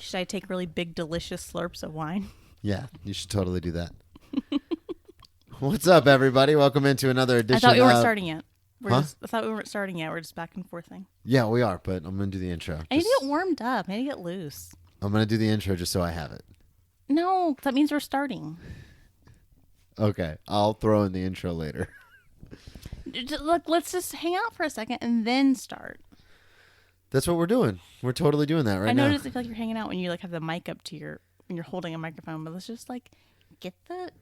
Should I take really big, delicious slurps of wine? Yeah, you should totally do that. What's up, everybody? Welcome into another edition. I thought we weren't starting yet. Huh? I thought we weren't starting yet. We're just back and forthing. Yeah, we are, but I'm going to do the intro. I need to get warmed up. I need to get loose. I'm going to do the intro just so I have it. No, that means we're starting. Okay, I'll throw in the intro later. Look, let's just hang out for a second and then start. That's what we're doing. We're totally doing that right now. I noticed I feel like you're hanging out when you have the mic up to when you're holding a microphone, but let's just get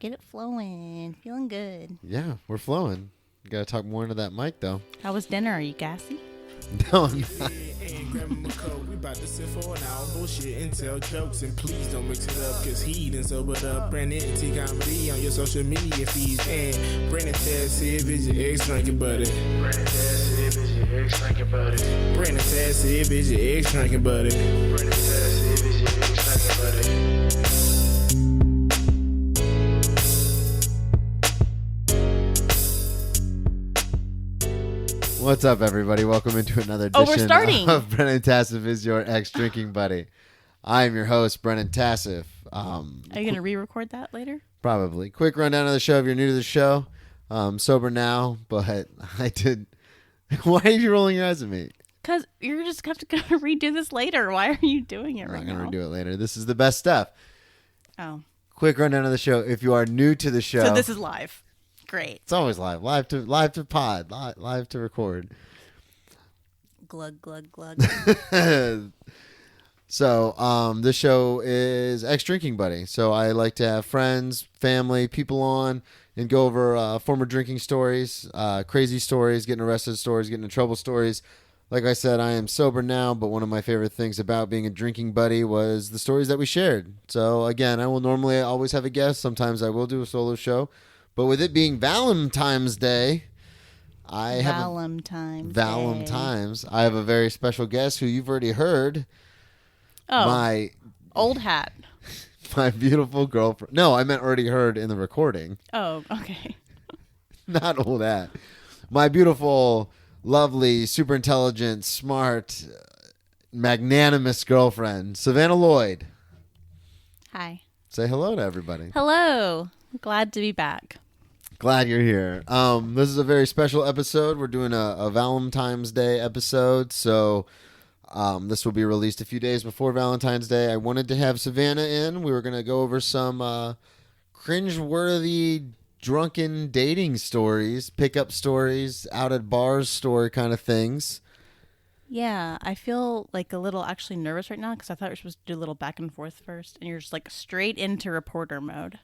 it flowing, feeling good. Yeah, we're flowing. You got to talk more into that mic though. How was dinner? Are you gassy? No, I'm not. We about to sit for an hour, bullshit and tell jokes, and please don't mix it up, cause he done sobered up. Brandon T comedy on your social media feeds, and Brandon Taz said, "Is your ex drinking buddy?" Brandon Taz said, "Is your ex drinking buddy?" Brandon Taz said, "Is your ex drinking buddy?" Brandon Taz said, "Is your ex drinking buddy?" What's up, everybody? Welcome into another edition we're starting. of Brennan Tassif is your ex-drinking buddy. I am your host, Brennan Tassif. Are you going to re-record that later? Probably. Quick rundown of the show if you're new to the show. Sober now, but I did... Why are you rolling your eyes at me? Because you're just going to have to redo this later. Why are you doing it right now? I'm not going to redo it later. This is the best stuff. Oh. Quick rundown of the show. If you are new to the show... So this is live. Great. It's always live. Live to pod. Live to record. Glug, glug, glug. So, this show is ex-drinking buddy. So I like to have friends, family, people on and go over former drinking stories, crazy stories, getting arrested stories, getting in trouble stories. Like I said, I am sober now, but one of my favorite things about being a drinking buddy was the stories that we shared. So again, I will normally always have a guest. Sometimes I will do a solo show. But with it being Valentine's Day, I have Valum-Tymes. I have a very special guest who you've already heard. Oh, my old hat. My beautiful girlfriend. No, I meant already heard in the recording. Oh, okay. Not old hat. My beautiful, lovely, super intelligent, smart, magnanimous girlfriend, Savanna Lloyd. Hi. Say hello to everybody. Hello. Glad to be back. Glad you're here. This is a very special episode. We're doing a Valentines Day episode, so this will be released a few days before Valentine's Day. I wanted to have Savanna in. We were going to go over some cringe-worthy drunken dating stories, pickup stories, out at bars story kind of things. Yeah, I feel like a little actually nervous right now because I thought we were supposed to do a little back and forth first, and you're just straight into reporter mode.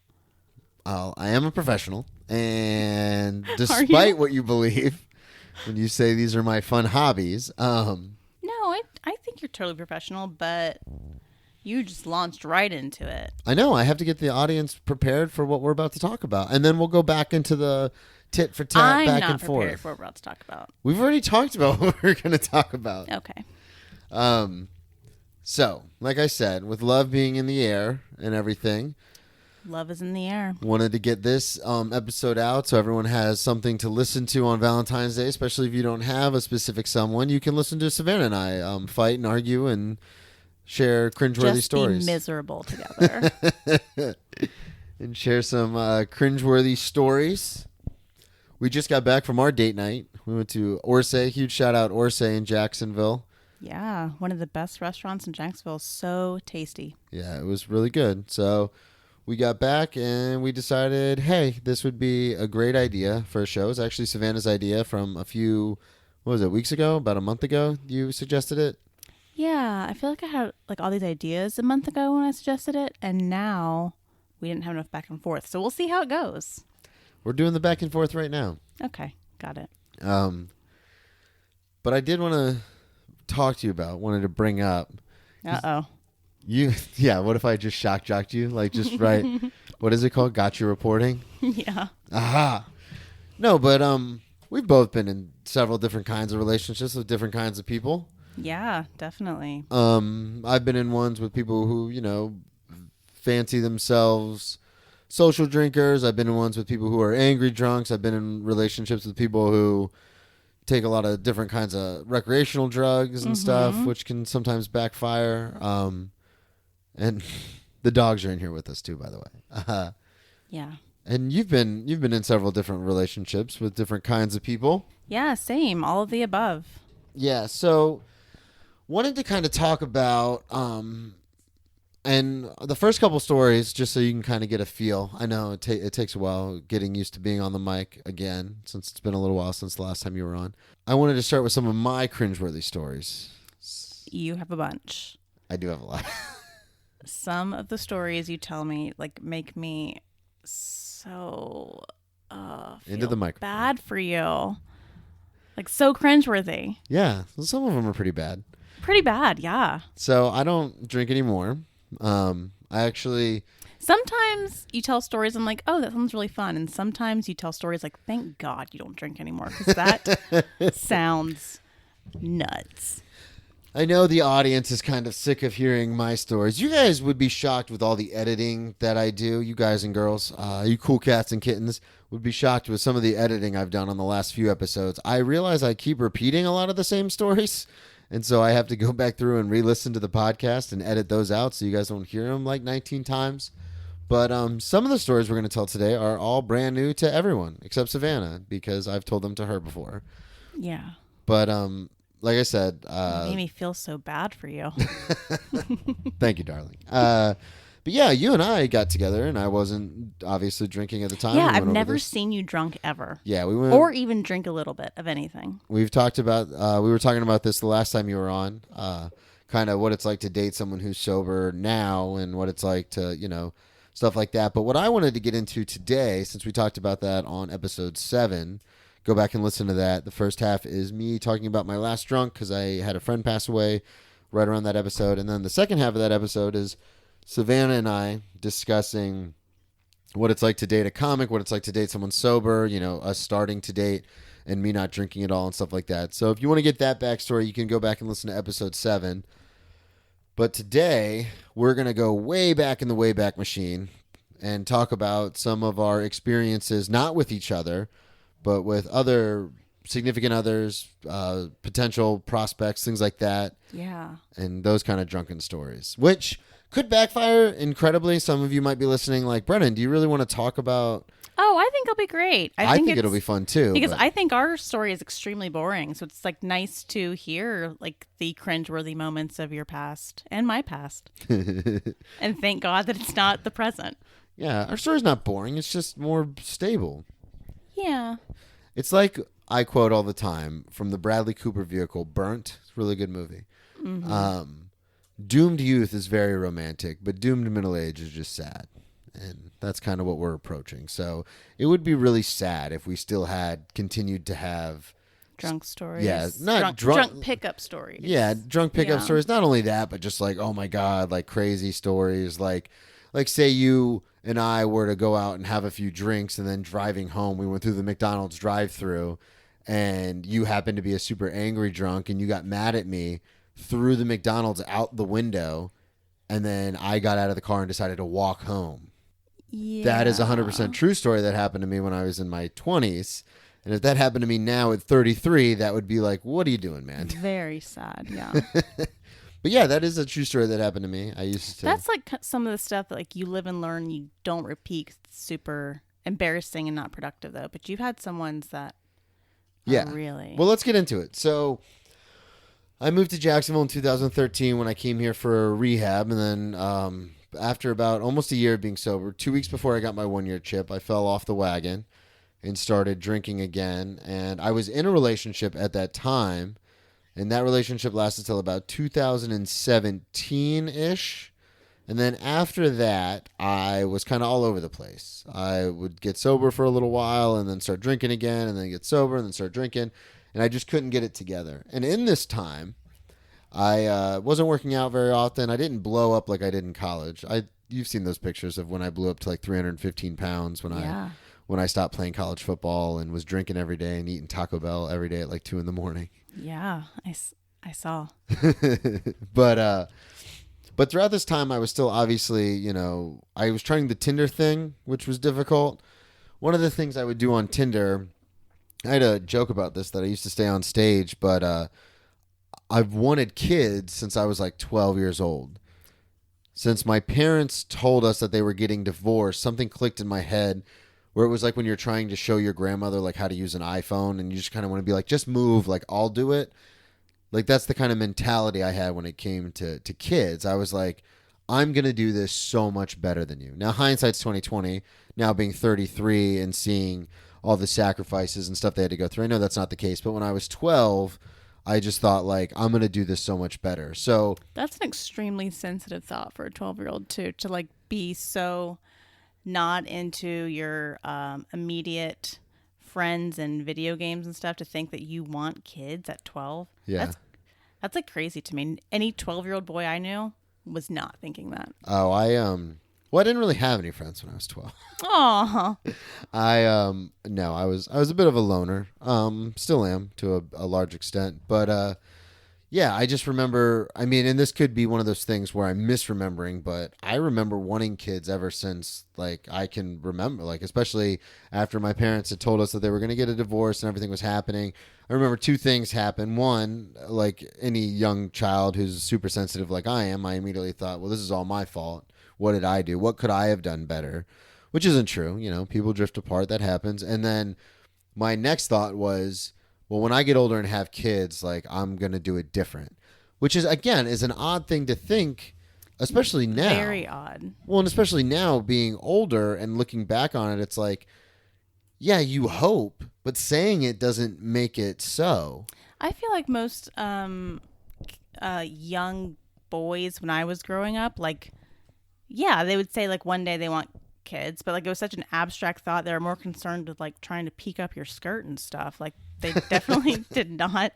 I am a professional, and despite what you believe, when you say these are my fun hobbies, no, I think you're totally professional, but you just launched right into it. I know. I have to get the audience prepared for what we're about to talk about, and then we'll go back into the tit for tat, back and forth. I'm not prepared for what we're about to talk about. We've already talked about what we're going to talk about. Okay. So, like I said, with love being in the air and everything. Love is in the air. Wanted to get this episode out so everyone has something to listen to on Valentine's Day, especially if you don't have a specific someone. You can listen to Savanna and I fight and argue and share cringeworthy stories. Just be miserable together. And share some cringeworthy stories. We just got back from our date night. We went to Orsay. Huge shout out Orsay in Jacksonville. Yeah, one of the best restaurants in Jacksonville. So tasty. Yeah, it was really good. So we got back and we decided, hey, this would be a great idea for a show. It's actually Savannah's idea from a few, weeks ago? About a month ago you suggested it? Yeah, I feel like I had all these ideas a month ago when I suggested it, and now we didn't have enough back and forth. So we'll see how it goes. We're doing the back and forth right now. Okay, got it. But I did want to wanted to bring up. Uh-oh. What if I just shock jocked you? Just right. What is it called? Got you reporting? Yeah. Aha. No, but we've both been in several different kinds of relationships with different kinds of people. Yeah, definitely. I've been in ones with people who, fancy themselves social drinkers. I've been in ones with people who are angry drunks. I've been in relationships with people who take a lot of different kinds of recreational drugs and stuff, which can sometimes backfire. And the dogs are in here with us too, by the way. Yeah. And you've been in several different relationships with different kinds of people. Yeah, same. All of the above. Yeah, so wanted to kind of talk about and the first couple stories, just so you can kind of get a feel. I know it takes a while getting used to being on the mic again, since it's been a little while since the last time you were on. I wanted to start with some of my cringeworthy stories. You have a bunch. I do have a lot. Some of the stories you tell me make me so Into the microphone. bad for you. So cringeworthy. Yeah, some of them are pretty bad. Pretty bad, yeah. So I don't drink anymore. I actually... Sometimes you tell stories, I'm like, oh, that sounds really fun. And sometimes you tell stories like, thank God you don't drink anymore, because that sounds nuts. I know the audience is kind of sick of hearing my stories. You guys would be shocked with all the editing that I do. You guys and girls, you cool cats and kittens, would be shocked with some of the editing I've done on the last few episodes. I realize I keep repeating a lot of the same stories, and so I have to go back through and re-listen to the podcast and edit those out so you guys don't hear them 19 times. But some of the stories we're going to tell today are all brand new to everyone except Savanna, because I've told them to her before. Yeah. But like I said... it made me feel so bad for you. Thank you, darling. But yeah, you and I got together, and I wasn't obviously drinking at the time. Yeah, I've never seen you drunk ever. Yeah, we went... Or even drink a little bit of anything. We've talked about... we were talking about this the last time you were on, kind of what it's like to date someone who's sober now and what it's like to, stuff like that. But what I wanted to get into today, since we talked about that on episode 7... Go back and listen to that. The first half is me talking about my last drunk because I had a friend pass away right around that episode. And then the second half of that episode is Savanna and I discussing what it's like to date a comic, what it's like to date someone sober, us starting to date and me not drinking at all and stuff like that. So if you want to get that backstory, you can go back and listen to episode 7. But today, we're going to go way back in the Wayback Machine and talk about some of our experiences, not with each other, but with other significant others, potential prospects, things like that. Yeah. And those kind of drunken stories, which could backfire incredibly. Some of you might be listening like, Brennan, do you really want to talk about... Oh, I think it'll be great. I think it'll be fun too. Because I think our story is extremely boring. So it's nice to hear the cringeworthy moments of your past and my past. And thank God that it's not the present. Yeah, our story's not boring. It's just more stable. Yeah. It's like I quote all the time from the Bradley Cooper vehicle, Burnt. It's a really good movie. Mm-hmm. Doomed youth is very romantic, but doomed middle age is just sad. And that's kind of what we're approaching. So it would be really sad if we still had continued to have... Drunk stories. Yeah, not drunk pickup stories. Yeah, drunk pickup stories. Not only that, but just oh my God, crazy stories. Like say you... and I were to go out and have a few drinks, and then driving home, we went through the McDonald's drive-thru, and you happened to be a super angry drunk, and you got mad at me, threw the McDonald's out the window, and then I got out of the car and decided to walk home. Yeah. That is a 100% true story that happened to me when I was in my 20s. And if that happened to me now at 33, that would be what are you doing, man? Very sad, yeah. But yeah, that is a true story that happened to me. I used to... That's some of the stuff that you live and learn, you don't repeat. It's super embarrassing and not productive, though. But you've had some ones that really... Well, let's get into it. So I moved to Jacksonville in 2013 when I came here for rehab. And then after about almost a year of being sober, 2 weeks before I got my 1-year chip, I fell off the wagon and started drinking again. And I was in a relationship at that time. And that relationship lasted till about 2017-ish. And then after that, I was kind of all over the place. I would get sober for a little while and then start drinking again and then get sober and then start drinking. And I just couldn't get it together. And in this time, I wasn't working out very often. I didn't blow up like I did in college. You've seen those pictures of when I blew up to 315 pounds when I stopped playing college football and was drinking every day and eating Taco Bell every day at 2 a.m. Yeah, I saw. But throughout this time, I was still obviously, I was trying the Tinder thing, which was difficult. One of the things I would do on Tinder, I had a joke about this that I used to stay on stage, but I've wanted kids since I was 12 years old. since my parents told us that they were getting divorced, something clicked in my head where it was like when you're trying to show your grandmother like how to use an iPhone and you just kind of want to be like, just move, like I'll do it. Like that's the kind of mentality I had when it came to kids. I was like, I'm going to do this so much better than you. Now, hindsight's 2020, now being 33 and seeing all the sacrifices and stuff they had to go through. I know that's not the case, but when I was 12, I just thought like, I'm going to do this so much better. So that's an extremely sensitive thought for a 12-year-old too, to like be so not into your immediate friends and video games and stuff, to think that you want kids at 12. Yeah. That's like crazy to me. Any 12-year-old boy I knew was not thinking that. Oh, well, I didn't really have any friends when I was 12. Aw. No, I was a bit of a loner. Still am to a large extent, but yeah, I just remember, I mean, and this could be one of those things where I'm misremembering, but I remember wanting kids ever since like I can remember, like especially after my parents had told us that they were going to get a divorce and everything was happening. I remember two things happened. One, like any young child who's super sensitive like I am, I immediately thought, well, this is all my fault. What did I do? What could I have done better? Which isn't true. You know, people drift apart. That happens. And then my next thought was, well, when I get older and have kids, like I'm going to do it different, which is, again, is an odd thing to think, especially now. Very odd. Well, and especially now being older and looking back on it, it's like, yeah, you hope, but saying it doesn't make it so. I feel like most young boys when I was growing up, like, yeah, they would say like one day they want kids, but like it was such an abstract thought. They were more concerned with like trying to peek up your skirt and stuff. Like they definitely did not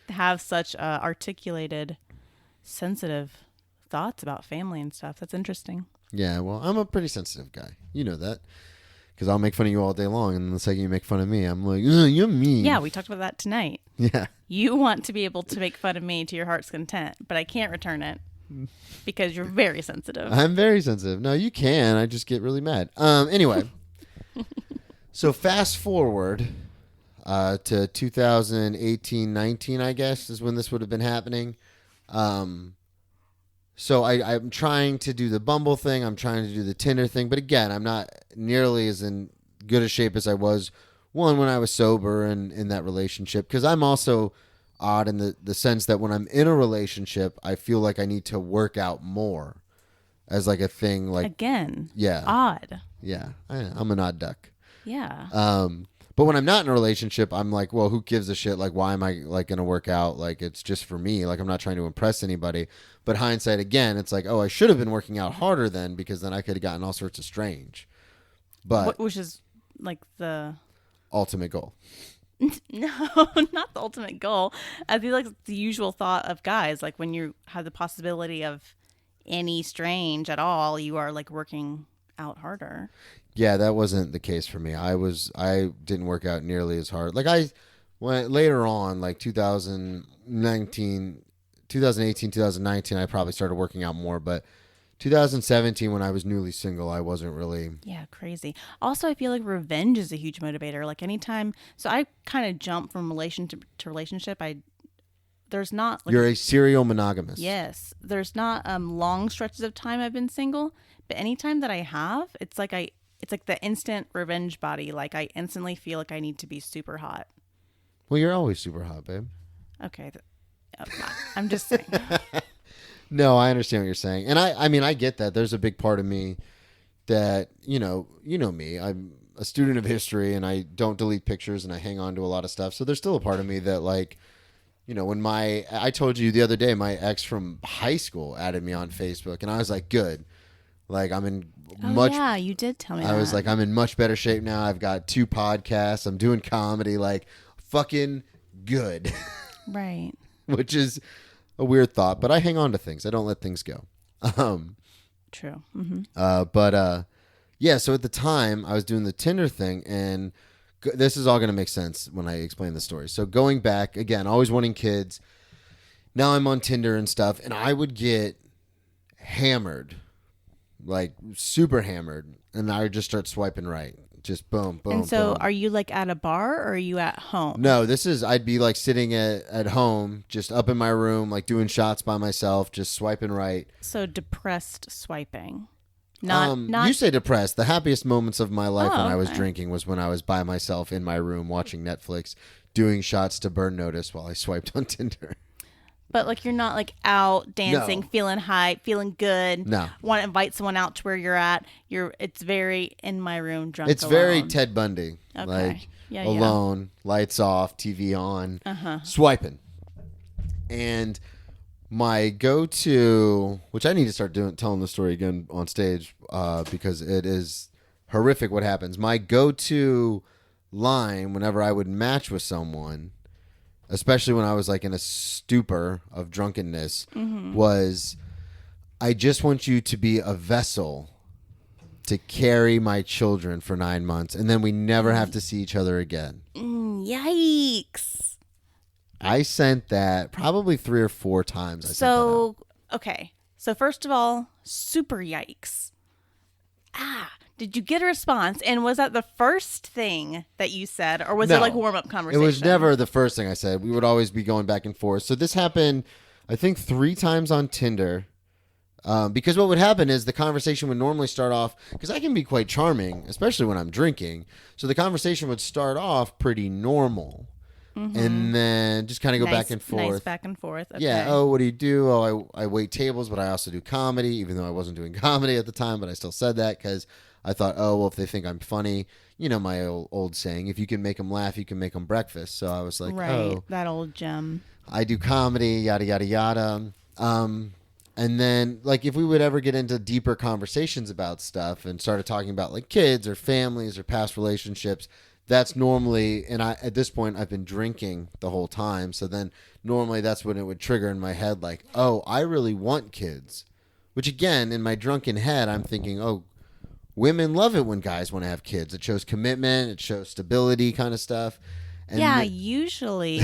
have such articulated, sensitive thoughts about family and stuff. That's interesting. Yeah, well, I'm a pretty sensitive guy. You know that. Because I'll make fun of you all day long, and the second you make fun of me, I'm like, you're mean. Yeah, we talked about that tonight. Yeah. You want to be able to make fun of me to your heart's content, but I can't return it because you're very sensitive. I'm very sensitive. No, you can. I just get really mad. Anyway, so fast forward to 2018-19, I guess, is when this would have been happening. So I'm trying to do the Bumble thing. I'm trying to do the Tinder thing. But again, I'm not nearly as in good a shape as I was, one, when I was sober and in that relationship. Because I'm also odd in the sense that when I'm in a relationship, I feel like I need to work out more as like a thing. Like again, yeah, odd. Yeah, I'm an odd duck. Yeah. But when I'm not in a relationship, I'm like, well, who gives a shit? Like, why am I like going to work out? Like, it's just for me. Like, I'm not trying to impress anybody. But hindsight, again, it's like, oh, I should have been working out harder then, because then I could have gotten all sorts of strange. But which is like the ultimate goal. No, not the ultimate goal. I feel like it's the usual thought of guys. Like when you have the possibility of any strange at all, you are like working out harder. Yeah, that wasn't the case for me. I didn't work out nearly as hard. Like when later on, like 2018, 2019, I probably started working out more. But 2017, when I was newly single, I wasn't really. Yeah, crazy. Also, I feel like revenge is a huge motivator. Like anytime, so I kind of jump from relationship to relationship. There's not. Like, you're a serial monogamous. Yes, there's not long stretches of time I've been single, but anytime that I have, it's like the instant revenge body. Like I instantly feel like I need to be super hot. Well, you're always super hot, babe. Okay, I'm just saying. No, I understand what you're saying. And I mean, I get that. There's a big part of me that, you know me. I'm a student of history and I don't delete pictures and I hang on to a lot of stuff. So there's still a part of me that like, you know, when I told you the other day, my ex from high school added me on Facebook and I was like, good. Like I'm in yeah, you did tell me I was like, I'm in much better shape now. I've got 2 podcasts. I'm doing comedy, like fucking good. Right. Which is a weird thought, but I hang on to things. I don't let things go. True. Mm-hmm. Yeah, so at the time I was doing the Tinder thing and this is all going to make sense when I explain the story. So going back again, always wanting kids. Now I'm on Tinder and stuff and I would get hammered, like super hammered. And I would just start swiping right. Just boom, boom, And so boom. are you like at a bar or are you at home? No, I'd be like sitting at home, just up in my room, like doing shots by myself, just swiping right. So depressed swiping. You say depressed. The happiest moments of my life when I was okay. drinking was when I was by myself in my room watching Netflix, doing shots to burn notice while I swiped on Tinder. But like you're not like out dancing, No. feeling hype, feeling good. No. Want to invite someone out to where you're at. It's very in my room, drunk. It's alone. very Ted Bundy. Okay. Like Yeah, alone, lights off, TV on, swiping. And my go-to, which I need to start telling the story again on stage because it is horrific what happens. My go-to line whenever I would match with someone, especially when I was like in a stupor of drunkenness, was, I just want you to be a vessel to carry my children for 9 months, and then we never have to see each other again. Yikes. I sent that probably 3 or 4 times. So first of all, super yikes. Did you get a response? And was that the first thing that you said, or was it like warm-up conversation? It was never the first thing I said. We would always be going back and forth. So this happened, I think, 3 times on Tinder. Because what would happen is the conversation would normally start off, because I can be quite charming, especially when I'm drinking. So the conversation would start off pretty normal. And then just kind of go back and forth. Nice back and forth. Okay. Yeah. Oh, what do you do? Oh, I wait tables, but I also do comedy, even though I wasn't doing comedy at the time. But I still said that because I thought, oh, well, if they think I'm funny, you know, my old saying, if you can make them laugh, you can make them breakfast. So I was like, oh, that old gem. I do comedy, yada, yada, yada. And then, like, if we would ever get into deeper conversations about stuff and started talking about, like, kids or families or past relationships, that's normally, and at this point, I've been drinking the whole time. So then normally that's when it would trigger in my head, like, oh, I really want kids. Which, again, in my drunken head, I'm thinking, oh, women love it when guys want to have kids. It shows commitment. It shows stability kind of stuff. And Usually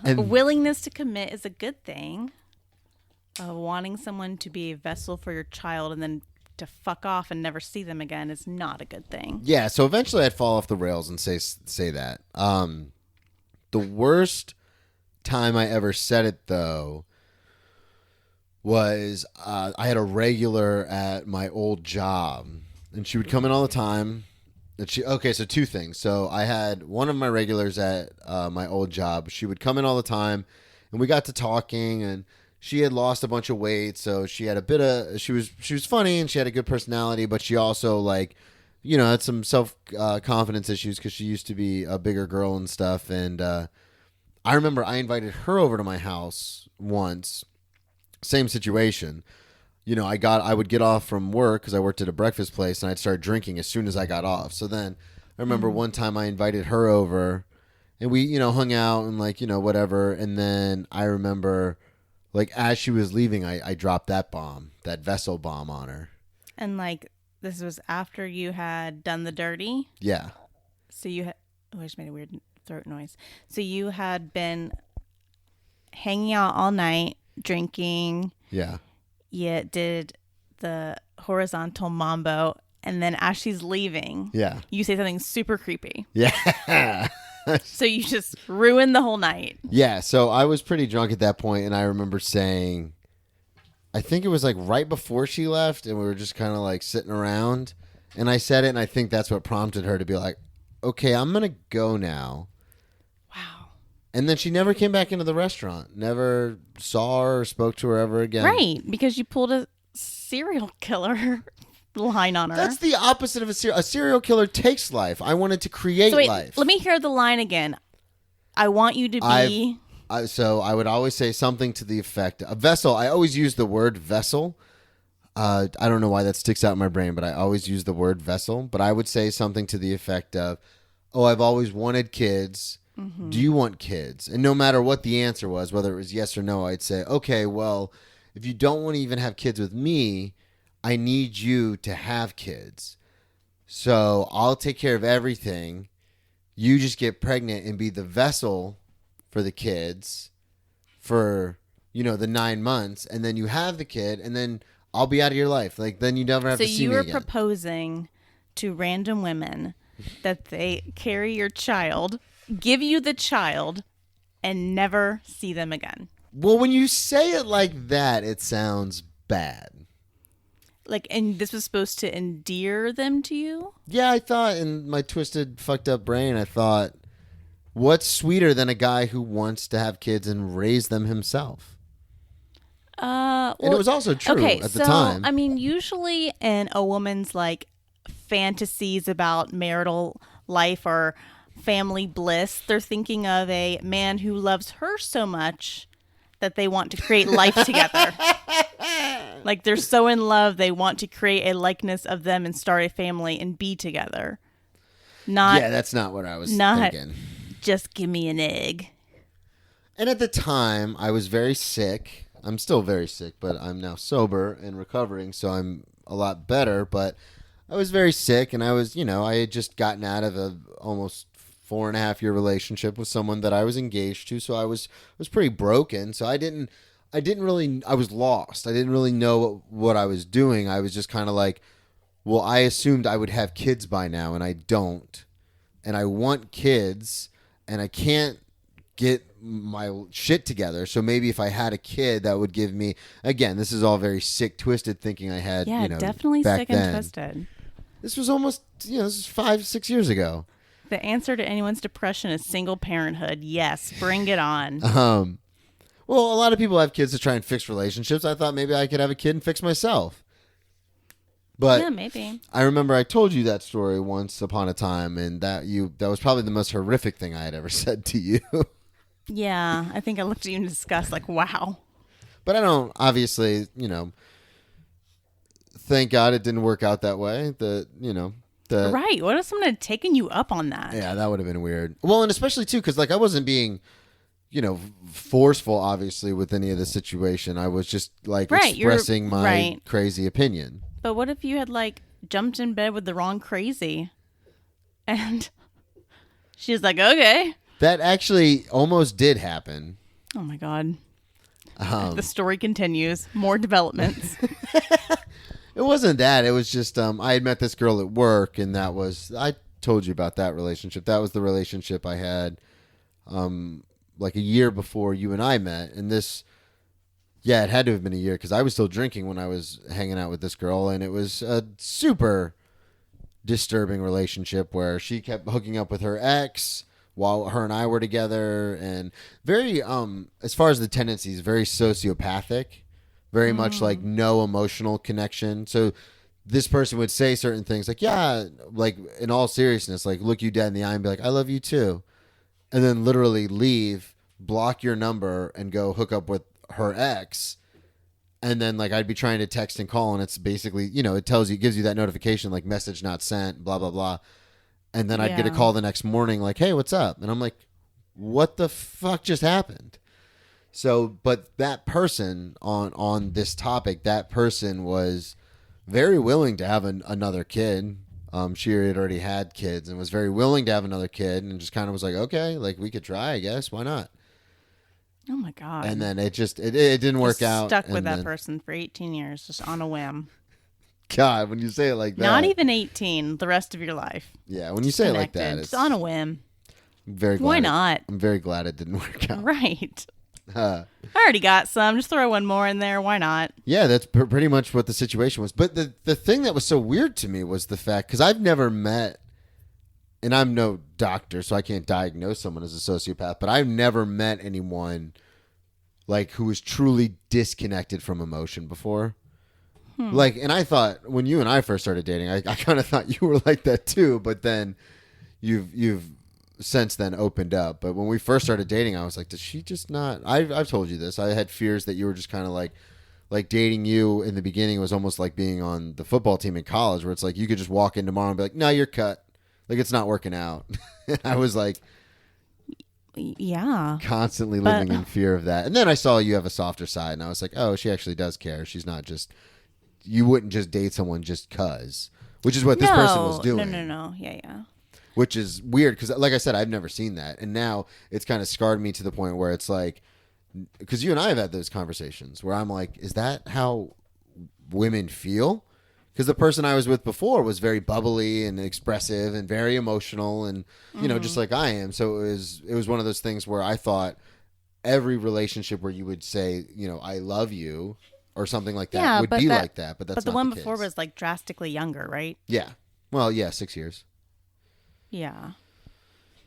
willingness to commit is a good thing. Wanting someone to be a vessel for your child and then to fuck off and never see them again is not a good thing. Yeah, so eventually I'd fall off the rails and say that. The worst time I ever said it, though, was I had a regular at my old job, and she would come in all the time. And so 2 things. So I had one of my regulars at my old job. She would come in all the time, and we got to talking, and she had lost a bunch of weight, so she had she was funny and she had a good personality, but she also, like, you know, had some self-confidence issues because she used to be a bigger girl and stuff. And I remember I invited her over to my house once. Same situation. You know, I would get off from work because I worked at a breakfast place, and I'd start drinking as soon as I got off. So then I remember one time I invited her over, and we, you know, hung out and, like, you know, whatever. And then I remember, like, as she was leaving, I dropped that vessel bomb on her. And, like, this was after you had done the dirty? Yeah. So you had... Oh, I just made a weird throat noise. So you had been hanging out all night, drinking. Yeah. You did the horizontal mambo, and then as she's leaving, you say something super creepy. Yeah. So you just ruined the whole night. Yeah, so I was pretty drunk at that point, and I remember saying, I think it was like right before she left, and we were just kind of like sitting around, and I said it, and I think that's what prompted her to be like, okay, I'm going to go now. Wow. And then she never came back into the restaurant, never saw her or spoke to her ever again. Right, because you pulled a serial killer line on her. That's the opposite of a serial killer takes life. I wanted to create life. Let me hear the line again. I want you to be... So I would always say something to the effect, a vessel. I always use the word vessel. I don't know why that sticks out in my brain, but I always use the word vessel. But I would say something to the effect of, oh, I've always wanted kids. Mm-hmm. Do you want kids? And no matter what the answer was, whether it was yes or no, I'd say, okay, well, if you don't want to even have kids with me, I need you to have kids. So I'll take care of everything. You just get pregnant and be the vessel for the kids for, you know, the 9 months. And then you have the kid, and then I'll be out of your life. Like, then you never have to see me again. So you were proposing to random women that they carry your child, give you the child, and never see them again? Well, when you say it like that, it sounds bad. Like, and this was supposed to endear them to you? Yeah, I thought in my twisted, fucked up brain, I thought, what's sweeter than a guy who wants to have kids and raise them himself? Well, and it was also true at the time. I mean, usually in a woman's like fantasies about marital life or family bliss, they're thinking of a man who loves her so much that they want to create life together. Like they're so in love, they want to create a likeness of them and start a family and be together. Yeah, that's not what I was thinking. Just give me an egg. And at the time, I was very sick. I'm still very sick, but I'm now sober and recovering, so I'm a lot better. But I was very sick, and I was, I had just gotten out of a almost 4.5-year relationship with someone that I was engaged to, so I was pretty broken. So I was lost. I didn't really know what I was doing. I was just kind of like, well, I assumed I would have kids by now, and I don't. And I want kids, and I can't get my shit together. So maybe if I had a kid, that would give me, again, this is all very sick, twisted thinking I had, definitely back sick then. and twisted. This was almost, this is 5-6 years ago. The answer to anyone's depression is single parenthood. Yes, bring it on. Well, a lot of people have kids to try and fix relationships. I thought maybe I could have a kid and fix myself. But yeah, maybe. I remember I told you that story once upon a time, and that was probably the most horrific thing I had ever said to you. Yeah, I think I looked at you in disgust, like, wow. But I don't, obviously, thank God it didn't work out that way. Right. What if someone had taken you up on that? Yeah, that would have been weird. Well, and especially, too, because, I wasn't being, forceful, obviously, with any of the situation. I was just, expressing my crazy opinion. But what if you had, jumped in bed with the wrong crazy? And she was like, okay. That actually almost did happen. Oh, my God. The story continues. More developments. It wasn't that. It was just I had met this girl at work, and I told you about that relationship. That was the relationship I had a year before you and I met. And this, it had to have been a year because I was still drinking when I was hanging out with this girl, and it was a super disturbing relationship where she kept hooking up with her ex while her and I were together, and very, as far as the tendencies, very sociopathic, very much no emotional connection. So this person would say certain things in all seriousness, look you dead in the eye and be like, I love you too. And then literally leave, block your number, and go hook up with her ex. And then I'd be trying to text and call, and it's basically, it gives you that notification, message not sent, blah, blah, blah. And then I'd get a call the next morning hey, what's up? And I'm like, what the fuck just happened? So, but that person on this topic, that person was very willing to have another kid. She had already had kids and was very willing to have another kid, and just kind of was like, okay, we could try, I guess. Why not? Oh, my God. And then it didn't work out. Stuck with that person for 18 years, just on a whim. God, when you say it like that. Not even 18, the rest of your life. Yeah, when you say it like that. It's on a whim. Very glad. Why not? I'm very glad it didn't work out. Right. I already got some. Just throw one more in there. Why not? Yeah, that's pretty much what the situation was. But the thing that was so weird to me was the fact, because I've never met, and I'm no doctor, so I can't diagnose someone as a sociopath, but I've never met anyone who was truly disconnected from emotion before. And I thought when you and I first started dating, I kind of thought you were like that too, but then you've since then opened up. But when we first started dating, I was like, does she just not? I've told you this. I had fears that you were just kind of like dating you in the beginning was almost like being on the football team in college, where it's you could just walk in tomorrow and be like, no, you're cut. It's not working out. I was like, yeah, constantly living in fear of that. And then I saw you have a softer side, and I was like, oh, she actually does care. She's not just. You wouldn't just date someone just cause, which is what this person was doing. No. Yeah. Which is weird because, like I said, I've never seen that. And now it's kind of scarred me to the point where it's because you and I have had those conversations where I'm like, is that how women feel? Because the person I was with before was very bubbly and expressive and very emotional and, you know, just like I am. So it was one of those things where I thought every relationship where you would say, you know, I love you or something like that would be like that. But that's the not one the before case. was like drastically younger, right? Yeah. Well, yeah, 6 years. Yeah.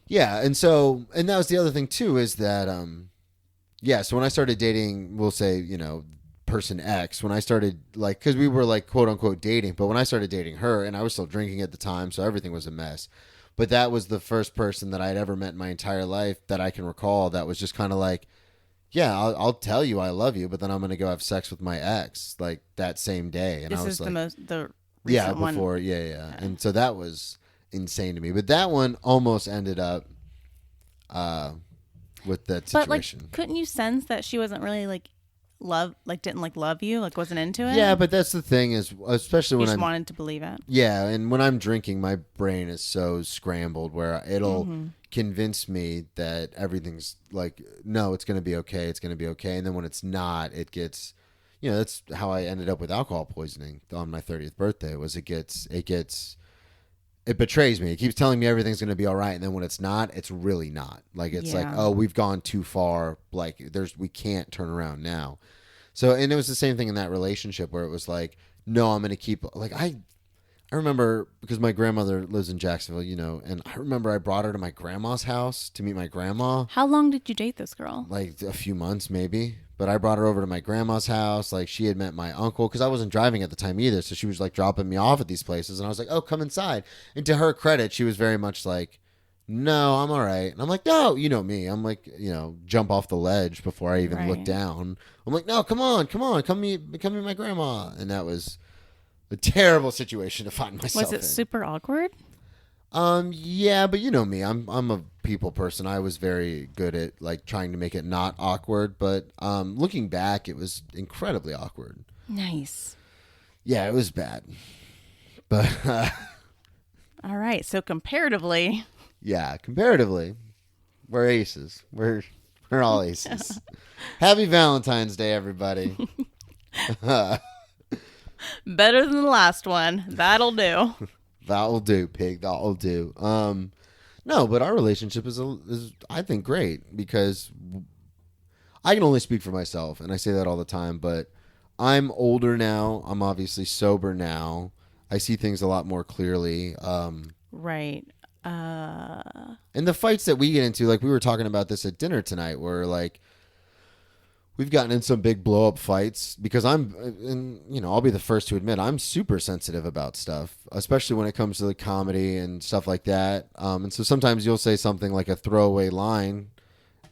Yeah. And that was the other thing too, is that, so when I started dating, we'll say, you know, person X, when I started, like, because we were like quote unquote dating, but when I started dating her, and I was still drinking at the time, so everything was a mess, but that was the first person that I'd ever met in my entire life that I can recall that was just kind of like, yeah, I'll tell you I love you, but then I'm gonna go have sex with my ex like that same day. And This I was is like, the recent one. before, and so that was insane to me. But that one almost ended up with that situation. But like, couldn't you sense that she wasn't really like didn't love you, like wasn't into it? Yeah, but that's the thing is, especially You when just I'm wanted to believe it. Yeah, and when I'm drinking, my brain is so scrambled where it'll convince me that everything's like, no, it's going to be okay. It's going to be okay. And then when it's not, it gets, you know, that's how I ended up with alcohol poisoning on my 30th birthday was it betrays me. It keeps telling me everything's going to be all right. And then when it's not, it's really not. Like, it's like, oh, we've gone too far. Like we can't turn around now. So, and it was the same thing in that relationship where it was like, no, I'm going to keep, like, I remember because my grandmother lives in Jacksonville, you know, and I remember I brought her to my grandma's house to meet my grandma. How long did you date this girl? Like a few months maybe. But I brought her over to my grandma's house. Like she had met my uncle because I wasn't driving at the time either. So she was like dropping me off at these places. And I was like, oh, come inside. And to her credit, she was very much like, no, I'm all right. And I'm like, no, you know me. I'm like, you know, jump off the ledge before I even look down. I'm like, no, come on. Come meet my grandma. And that was a terrible situation to find myself in. Was it super awkward? Yeah, but you know me. I'm a people person. I was very good at like trying to make it not awkward, but looking back, it was incredibly awkward. Nice. Yeah, it was bad. But all right, so comparatively, we're aces. We're all aces. Happy Valentine's Day, everybody. better than the last one. That'll do. That'll do, pig. That'll do. No, but our relationship is I think great because I can only speak for myself, and I say that all the time. But I'm older now. I'm obviously sober now. I see things a lot more clearly. Right. And the fights that we get into, like we were talking about this at dinner tonight, where like we've gotten in some big blow up fights because and you know, I'll be the first to admit I'm super sensitive about stuff, especially when it comes to the comedy and stuff like that. And so sometimes you'll say something like a throwaway line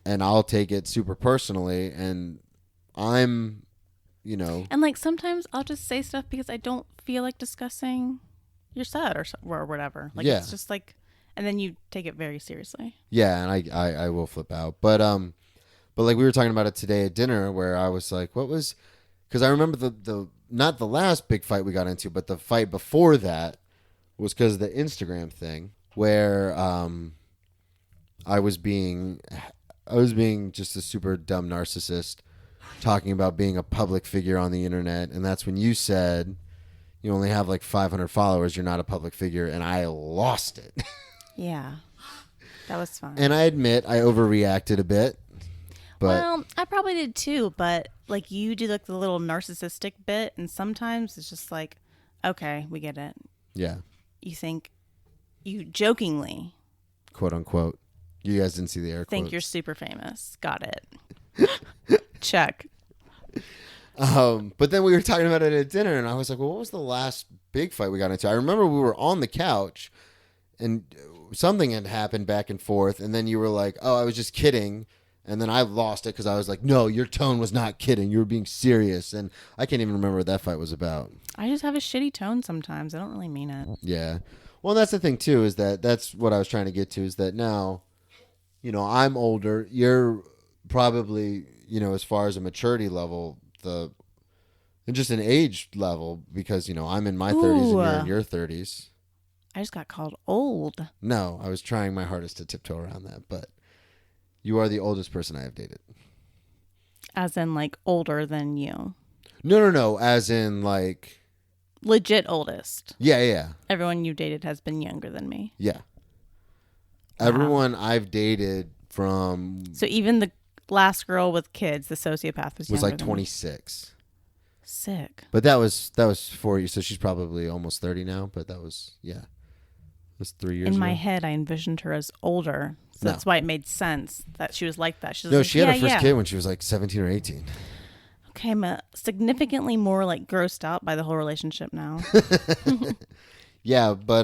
and I'll take it super personally and I'm, you know. And like sometimes I'll just say stuff because I don't feel like discussing your set or whatever. Like it's just like, and then you take it very seriously. Yeah. And I will flip out. But like we were talking about it today at dinner where I was like, what was, because I remember the not the last big fight we got into, but the fight before that was because of the Instagram thing where I was being just a super dumb narcissist talking about being a public figure on the internet. And that's when you said you only have like 500 followers. You're not a public figure. And I lost it. Yeah, that was fun. And I admit I overreacted a bit. But, well, I probably did too, but like you do like the little narcissistic bit, and sometimes it's just like, okay, we get it. Yeah. You think, you jokingly, quote unquote, you guys didn't see the air quotes. Think you're super famous. Got it. Check. But then we were talking about it at dinner, and I was like, well, what was the last big fight we got into? I remember we were on the couch, and something had happened back and forth, and then you were like, oh, I was just kidding. And then I lost it because I was like, no, your tone was not kidding. You were being serious. And I can't even remember what that fight was about. I just have a shitty tone sometimes. I don't really mean it. Yeah. Well, that's the thing, too, is that's what I was trying to get to, is that now, you know, I'm older. You're probably, you know, as far as a maturity level, and just an age level, because, you know, I'm in my 30s and you're in your 30s. I just got called old. No, I was trying my hardest to tiptoe around that, but you are the oldest person I have dated. As in, like, older than you? No. As in, like, legit oldest. Yeah. Everyone you dated has been younger than me. Yeah. Everyone I've dated from So even the last girl with kids, the sociopath, was like younger than 26. me. Sick. But that was 4 years, so she's probably almost 30 now. But that was It was 3 years. In my ago. head, I envisioned her as older, so No. that's why it made sense that she was like that. She was No, like, she had her first yeah. kid when she was like 17 or 18. Okay, I'm significantly more like grossed out by the whole relationship now Yeah, but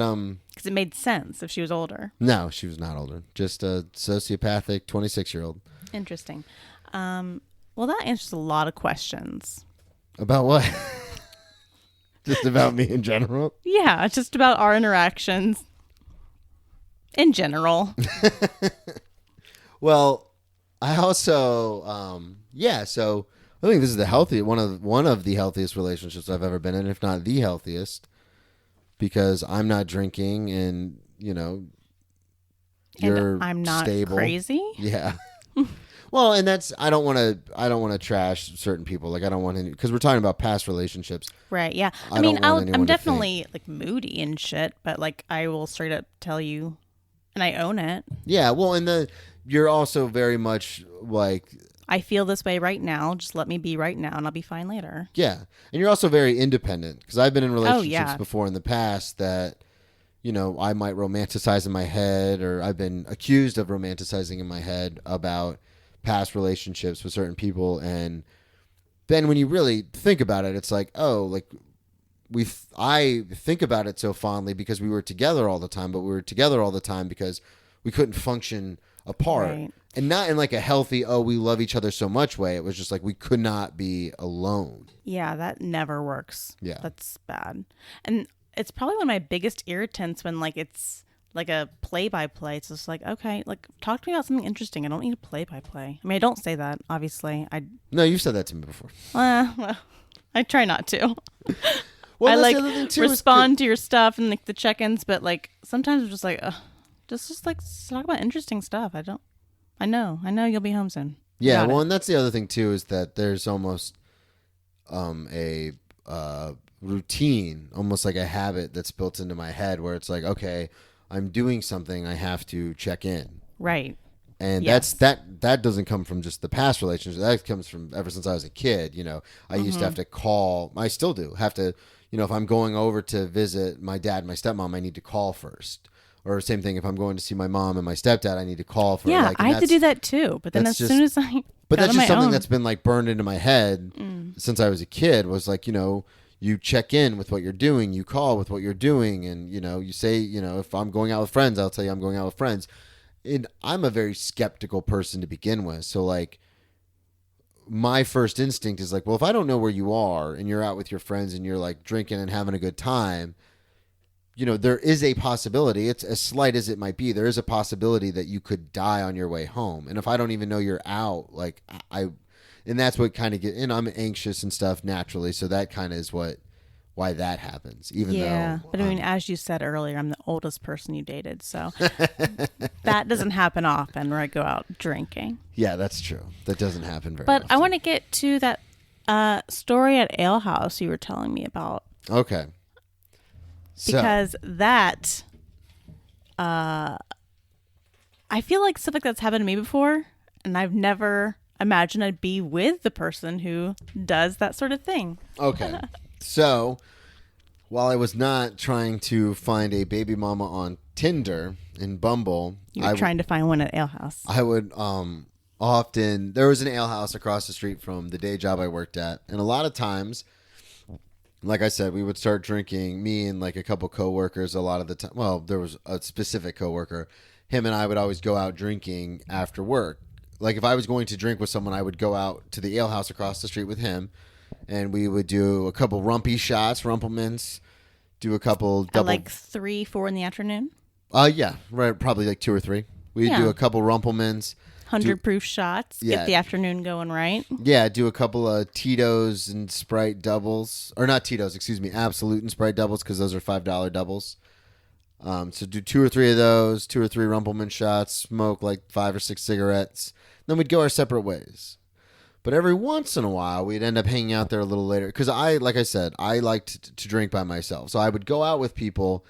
because it made sense if she was older. no, she was not older. Just a sociopathic 26-year-old. Interesting. Well, that answers a lot of questions. About what? Just about me in general? Yeah, just about our interactions in general. Well, I also so I think this is one of the healthiest relationships I've ever been in, if not the healthiest, because I'm not drinking and, you're And I'm not stable. crazy. Yeah. Well, and that's I don't want to trash certain people. Like I don't want to, because we're talking about past relationships. Right, yeah. I don't want anyone I'm to definitely like moody and shit, but like I will straight up tell you and I own it. Yeah, well, and you're also very much like, I feel this way right now. Just let me be right now and I'll be fine later. yeah. And you're also very independent, because I've been in relationships yeah. before in the past that, I might romanticize in my head, or I've been accused of romanticizing in my head about past relationships with certain people. And then when you really think about it, it's like, oh, like I think about it so fondly because we were together all the time, but we were together all the time because we couldn't function apart. Right. And not in like a healthy, oh, we love each other so much way. It was just like we could not be alone. Yeah, that never works. Yeah. That's bad. And it's probably one of my biggest irritants when like it's like a play-by-play. It's just like, okay, like talk to me about something interesting. I don't need a play-by-play. I mean, I don't say that, obviously. No, you've said that to me before. Well, I try not to. Well, I that's like the other thing, too, respond to your stuff and like the check-ins, but like sometimes I'm just like, just like talk about interesting stuff. I know you'll be home soon. Yeah, Got well, it. and that's the other thing too, is that there's almost a routine, almost like a habit that's built into my head where it's like, okay, I'm doing something, I have to check in. Right. And Yes. that doesn't come from just the past relationship. That comes from ever since I was a kid. I used to have to call. I still do have to. If I'm going over to visit my dad and my stepmom, I need to call first. Or same thing, if I'm going to see my mom and my stepdad, I need to call first. Yeah, I have to do that too. But then as soon as I But that's just something own, that's been like burned into my head since I was a kid. Was like, you check in with what you're doing, you call with what you're doing, and you say, if I'm going out with friends, I'll tell you I'm going out with friends. And I'm a very skeptical person to begin with. So like my first instinct is like, well, if I don't know where you are and you're out with your friends and you're like drinking and having a good time, there is a possibility, it's as slight as it might be, there is a possibility that you could die on your way home. And if I don't even know you're out, like and that's what kind of and I'm anxious and stuff naturally. So that kind of is why that happens, even though. But I mean, as you said earlier, I'm the oldest person you dated, so that doesn't happen often where I go out drinking. Yeah, that's true. That doesn't happen very But often. I want to get to that story at Ale House you were telling me about. Okay. Because that, I feel like stuff like that's happened to me before, and I've never imagined I'd be with the person who does that sort of thing. Okay. So, while I was not trying to find a baby mama on Tinder and Bumble, You were trying to find one at Ale House. I would often, there was an ale house across the street from the day job I worked at, and a lot of times, like I said, we would start drinking, me and like a couple coworkers a lot of the time. Well, there was a specific coworker. Him and I would always go out drinking after work. Like if I was going to drink with someone, I would go out to the ale house across the street with him, and we would do a couple rumpy shots, Rumpelmans, do a couple double. At like 3, 4 in the afternoon? Yeah, right, probably like 2 or 3. We'd do a couple Rumpelmans. 100 proof shots. Yeah. Get the afternoon going right. Yeah, do a couple of Tito's and Sprite doubles. Or not Tito's, excuse me, Absolute and Sprite doubles, because those are $5 doubles. So do 2 or 3 of those, 2 or 3 Rumpelman shots, smoke like 5 or 6 cigarettes. Then we'd go our separate ways. But every once in a while, we'd end up hanging out there a little later. Because like I said, I liked to drink by myself. So I would go out with people,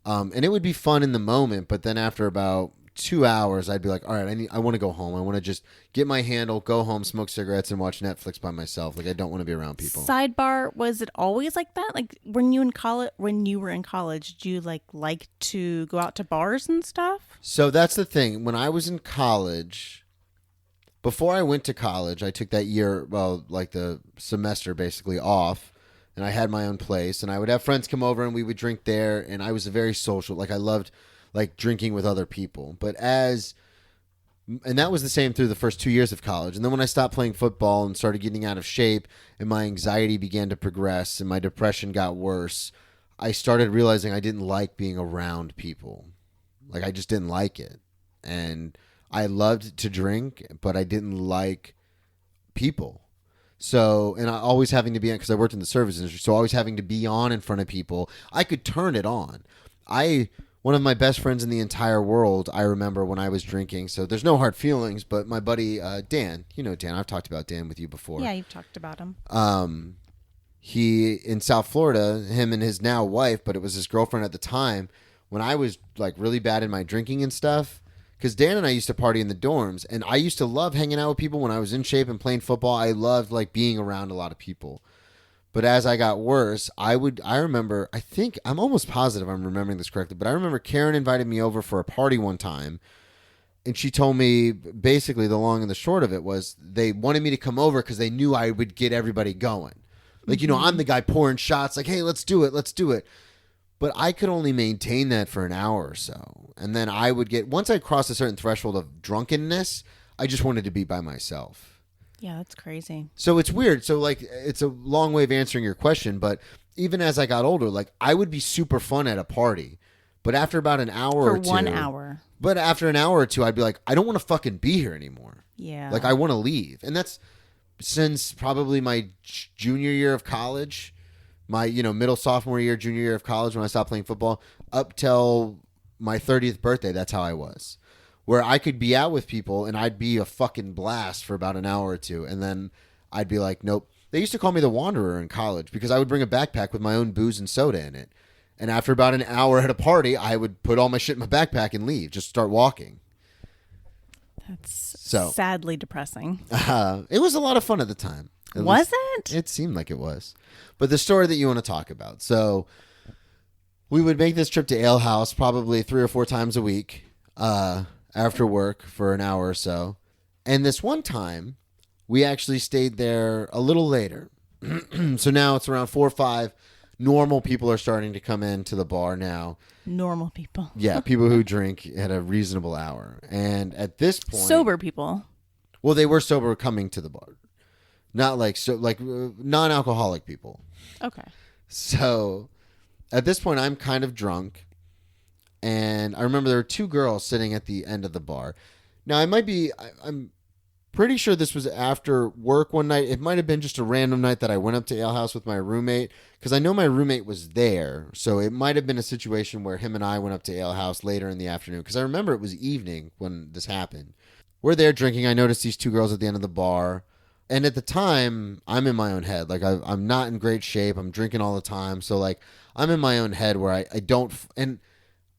and it would be fun in the moment. But then after about 2 hours, I'd be like, all right, I want to go home. I want to just get my handle, go home, smoke cigarettes, and watch Netflix by myself. Like, I don't want to be around people. Sidebar, was it always like that? Like, when you were in college, did you like to go out to bars and stuff? So that's the thing. When I was in college, before I went to college, I took that year, like the semester basically off, and I had my own place, and I would have friends come over, and we would drink there, and I was very social. Like, I loved drinking with other people. And that was the same through the first 2 years of college. And then when I stopped playing football and started getting out of shape and my anxiety began to progress and my depression got worse, I started realizing I didn't like being around people. Like, I just didn't like it. And I loved to drink, but I didn't like people. So, and I always having to be on, because I worked in the service industry, so always having to be on in front of people, I could turn it on. One of my best friends in the entire world, I remember when I was drinking. So there's no hard feelings, but my buddy Dan, you know Dan, I've talked about Dan with you before. Yeah, you've talked about him. He, in South Florida, him and his now wife, but it was his girlfriend at the time, when I was like really bad in my drinking and stuff, because Dan and I used to party in the dorms, and I used to love hanging out with people when I was in shape and playing football. I loved like being around a lot of people. But as I got worse, I remember, I think, I'm almost positive I'm remembering this correctly, but I remember Karen invited me over for a party one time, and she told me, basically the long and the short of it was, they wanted me to come over because they knew I would get everybody going. Like, I'm the guy pouring shots, like, hey, let's do it. But I could only maintain that for an hour or so. And then I would once I crossed a certain threshold of drunkenness, I just wanted to be by myself. Yeah, that's crazy. So it's weird. So like, it's a long way of answering your question, but even as I got older, like, I would be super fun at a party, but after about an hour or two, for 1 hour. But after an hour or two, I'd be like, I don't want to fucking be here anymore. Yeah. Like, I want to leave. And that's since probably my junior year of college, my, middle sophomore year, junior year of college, when I stopped playing football, up till my 30th birthday. That's how I was. Where I could be out with people and I'd be a fucking blast for about an hour or two. And then I'd be like, nope. They used to call me the Wanderer in college because I would bring a backpack with my own booze and soda in it. And after about an hour at a party, I would put all my shit in my backpack and leave. Just start walking. That's so sadly depressing. It was a lot of fun at the time. Was it? It seemed like it was. But the story that you want to talk about. So we would make this trip to Ale House probably 3 or 4 times a week. After work for an hour or so. And this one time, we actually stayed there a little later. So now it's around 4 or 5. Normal people are starting to come into the bar now. Normal people. Yeah, people who drink at a reasonable hour. And at this point... Sober people. Well, they were sober coming to the bar. Not like non-alcoholic people. Okay. So at this point, I'm kind of drunk. And I remember there were 2 girls sitting at the end of the bar. Now, I'm pretty sure this was after work one night. It might have been just a random night that I went up to Ale House with my roommate, because I know my roommate was there. So it might have been a situation where him and I went up to Ale House later in the afternoon, because I remember it was evening when this happened. We're there drinking. I noticed these 2 girls at the end of the bar. And at the time, I'm in my own head. Like, I'm not in great shape. I'm drinking all the time. So, like, I'm in my own head where I don't... And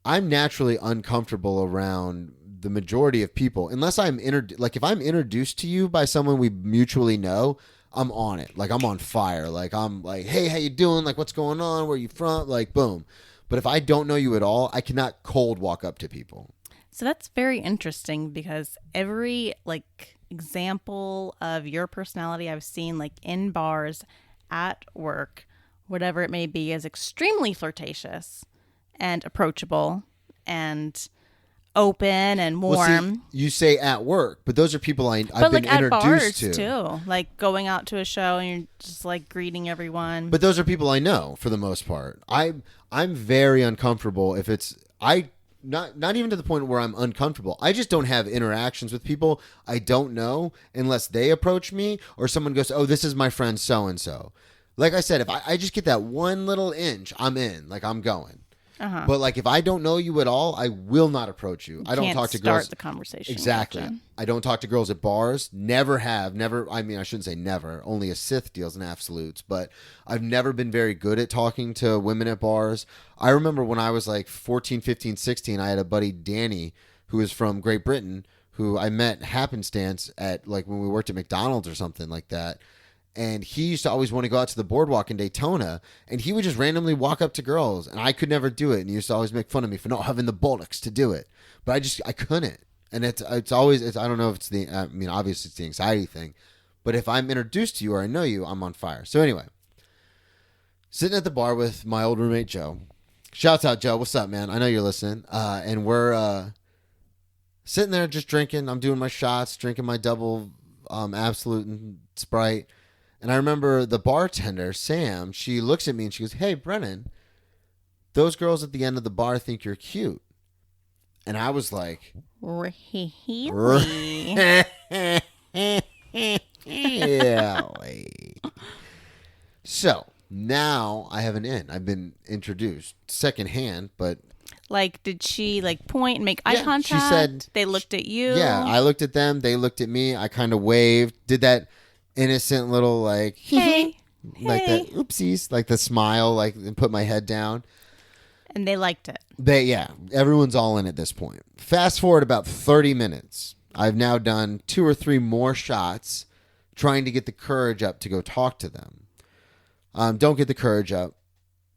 I'm naturally uncomfortable around the majority of people unless if I'm introduced to you by someone we mutually know, I'm on it. Like, I'm on fire. Like, I'm like, hey, how you doing? Like, what's going on? Where you from? Like, boom. But if I don't know you at all, I cannot cold walk up to people. So that's very interesting, because every example of your personality I've seen in bars, at work, whatever it may be, is extremely flirtatious and approachable and open and warm. Well, see, you say at work, but those are people I've been at introduced bars to. Too. Like going out to a show and you're just greeting everyone. But those are people I know for the most part. I'm very uncomfortable if it's not even to the point where I'm uncomfortable. I just don't have interactions with people I don't know unless they approach me or someone goes, oh, this is my friend so and so. Like I said, if I just get that one little inch, I'm in. Like, I'm going. But like if I don't know you at all, I will not approach you. I don't talk to girls. Start the conversation. Exactly. Gotcha. I don't talk to girls at bars. Never have. Never. I mean, I shouldn't say never. Only a Sith deals in absolutes. But I've never been very good at talking to women at bars. I remember when I was like 14, 15, 16, I had a buddy, Danny, who was from Great Britain, who I met happenstance at like when we worked at McDonald's or something like that. And he used to always want to go out to the boardwalk in Daytona, and he would just randomly walk up to girls, and I could never do it. And he used to always make fun of me for not having the bollocks to do it, but I couldn't. And it's always I don't know if it's obviously it's the anxiety thing, but if I'm introduced to you or I know you, I'm on fire. So anyway, sitting at the bar with my old roommate Joe. Shouts out Joe, what's up, man? I know you're listening. And we're sitting there just drinking. I'm doing my shots, drinking my double Absolute and Sprite. And I remember the bartender, Sam, she looks at me and she goes, "Hey, Brennan, those girls at the end of the bar think you're cute." And I was like, Really? yeah. So now I have an in. I've been introduced secondhand, but Like, did she like point and make eye Yeah, contact? she said- they looked at you. yeah, I looked at them. They looked at me. I kind of waved, did that innocent little like, Hey, like hey. that oopsies, like the smile, like and put my head down. And they liked it. Everyone's all in at this point. Fast forward about 30 minutes. I've now done 2 or 3 more shots trying to get the courage up to go talk to them. Don't get the courage up.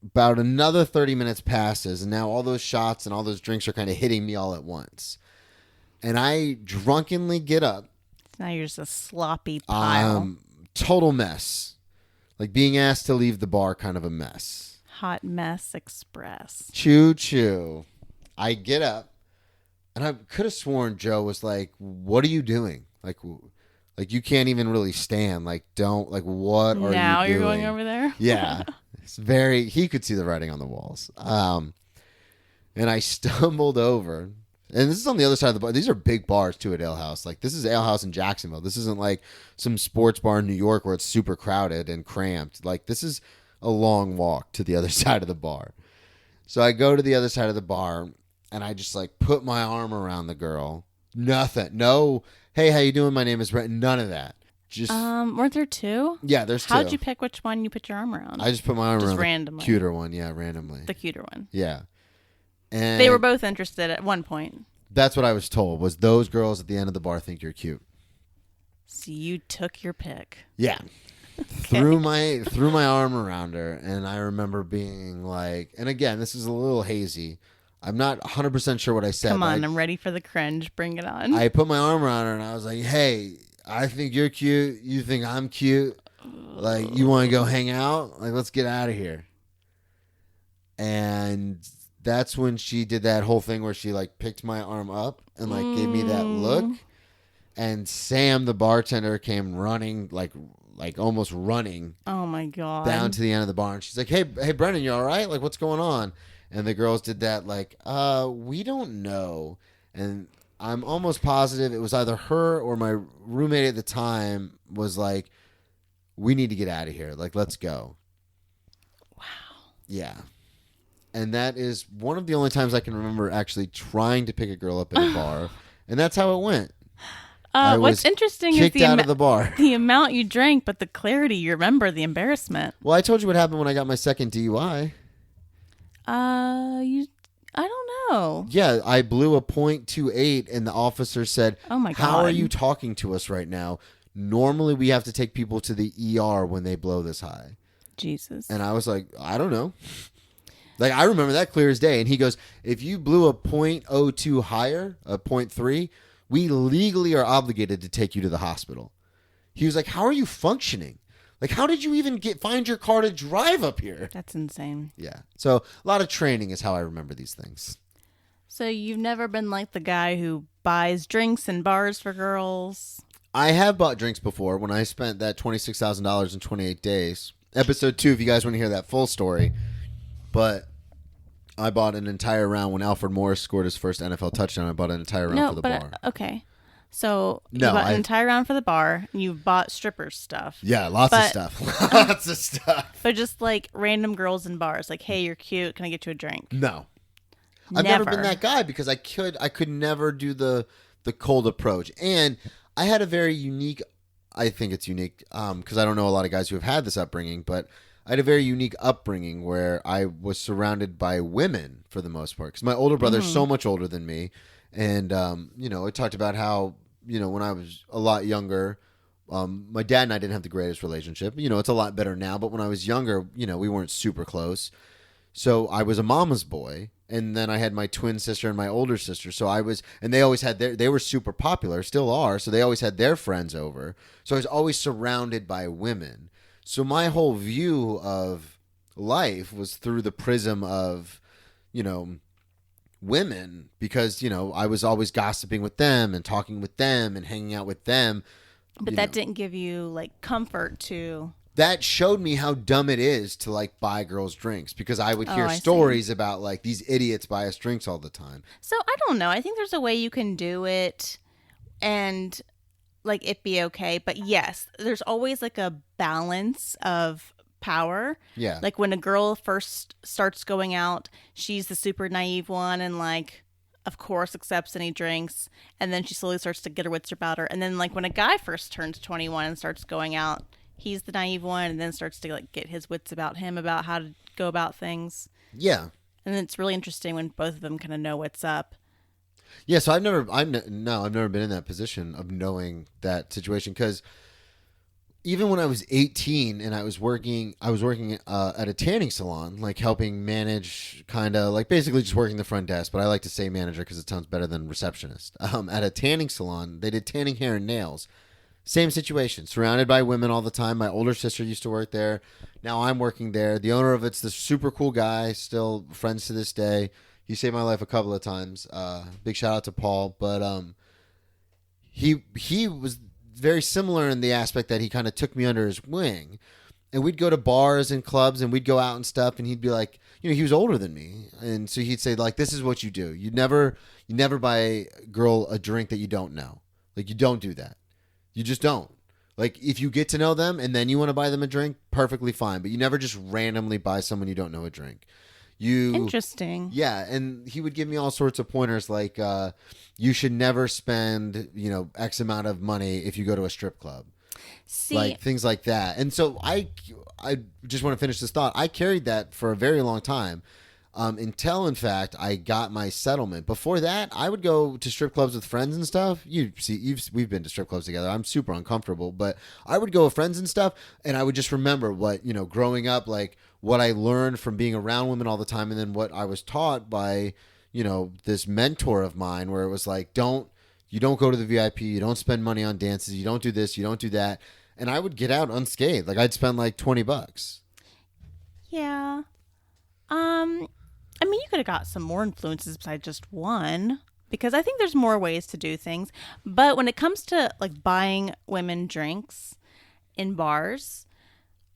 About another 30 minutes passes, and now all those shots and all those drinks are kind of hitting me all at once. And I drunkenly get up. Now you're just a sloppy pile. Total mess. Like being asked to leave the bar, kind of a mess. Hot mess express. Choo choo. I get up, and I could have sworn Joe was like, "What are you doing? Like you can't even really stand. Like, don't, like, what are you doing?" Now you're going over there? Yeah. It's he could see the writing on the walls. And I stumbled over, and this is on the other side of the bar. These are big bars too at Ale House. Like this is Ale House in Jacksonville. This isn't like some sports bar in New York where it's super crowded and cramped. Like this is a long walk to the other side of the bar. So I go to the other side of the bar, and I just like put my arm around the girl. Nothing. No. Hey, how you doing? My name is Brett. None of that. Just weren't there 2? yeah, there's 2. How'd you pick which one you put your arm around? I just put my arm Just around randomly. the cuter one. Yeah, randomly. The cuter one. Yeah. And They were both interested at one point. that's what I was told, was those girls at the end of the bar think you're cute. So you took your pick. Yeah. Threw my arm around her, and I remember being like, and again, this is a little hazy. I'm not 100% sure what I said. Come on, but I'm ready for the cringe. Bring it on. I put my arm around her, and I was like, "Hey, I think you're cute. You think I'm cute. Like, you want to go hang out? Like, let's get out of here." And that's when she did that whole thing where she like picked my arm up and like gave me that look. And Sam, the bartender, came running, like almost running Oh my god. down to the end of the bar. And she's like, hey, Brennan, you all right? Like, what's going on? And the girls did that like, we don't know. And I'm almost positive it was either her or my roommate at the time was like, we need to get out of here. Like, let's go. Wow. Yeah. And that is one of the only times I can remember actually trying to pick a girl up at a bar. And that's how it went. I What's was interesting is kicked out of the bar. the amount you drank, but the clarity you remember, the embarrassment. Well, I told you what happened when I got my second DUI. I don't know. Yeah, I blew a .28 and the officer said, Oh my "How are God. you talking to us right now? Normally we have to take people to the ER when they blow this high." Jesus. And I was like, "I don't know." Like, I remember that clear as day. And he goes, "If you blew a .02 higher, a .3, we legally are obligated to take you to the hospital." He was like, "How are you functioning? Like, how did you even find your car to drive up here?" That's insane. Yeah. So a lot of training is how I remember these things. So you've never been like the guy who buys drinks in bars for girls? I have bought drinks before when I spent that $26,000 in 28 days. Episode 2, if you guys want to hear that full story. But I bought an entire round when Alfred Morris scored his first NFL touchdown. I bought an entire round for the bar. Okay. So No, you bought an entire round for the bar, and you bought strippers stuff. Yeah, lots of But- stuff. Lots of stuff. But just like random girls in bars, like, hey, you're cute. Can I get you a drink? No. I've never been that guy because I could never do the cold approach. And I had a very unique, I think it's unique because I don't know a lot of guys who have had this upbringing, but I had a very unique upbringing where I was surrounded by women for the most part because my older brother's so much older than me. And, I talked about how, when I was a lot younger, my dad and I didn't have the greatest relationship. It's a lot better now, but when I was younger, we weren't super close. So I was a mama's boy. And then I had my twin sister and my older sister. So and they always had they were super popular, still are. So they always had their friends over. So I was always surrounded by women. So my whole view of life was through the prism of, women because, I was always gossiping with them and talking with them and hanging out with them. But that didn't give you like comfort to... That showed me how dumb it is to like buy girls drinks because I would hear stories about like these idiots buy us drinks all the time. So I don't know. I think there's a way you can do it and like it be okay. But yes, there's always like a balance of power. Yeah. Like when a girl first starts going out, she's the super naive one and like, of course, accepts any drinks. And then she slowly starts to get her wits about her. And then like when a guy first turns 21 and starts going out, he's the naive one and then starts to like get his wits about him about how to go about things. Yeah. And it's really interesting when both of them kind of know what's up. Yeah, so I've never been in that position of knowing that situation because even when I was 18 and I was working at a tanning salon, like helping manage, kind of like basically just working the front desk, but I like to say manager because it sounds better than receptionist. At a tanning salon, they did tanning hair and nails. Same situation, surrounded by women all the time. My older sister used to work there. Now I'm working there. The owner of it's this super cool guy, still friends to this day. He saved my life a couple of times. Big shout out to Paul. But he was very similar in the aspect that he kind of took me under his wing. And we'd go to bars and clubs and we'd go out and stuff. And he'd be like, he was older than me. And so he'd say, like, this is what you do. You never buy a girl a drink that you don't know. Like, you don't do that. You just don't. Like, if you get to know them and then you want to buy them a drink, perfectly fine. But you never just randomly buy someone you don't know a drink. Interesting. Yeah, and he would give me all sorts of pointers like you should never spend, X amount of money if you go to a strip club. See, like things like that. And so I just want to finish this thought. I carried that for a very long time. Until, in fact, I got my settlement. Before that, I would go to strip clubs with friends and stuff. We've been to strip clubs together. I'm super uncomfortable, but I would go with friends and stuff, and I would just remember what, growing up, like what I learned from being around women all the time, and then what I was taught by, this mentor of mine, where it was like, you don't go to the VIP, you don't spend money on dances, you don't do this, you don't do that, and I would get out unscathed. Like I'd spend like $20. Yeah. I mean, you could have got some more influences besides just one, because I think there's more ways to do things. But when it comes to like buying women drinks in bars,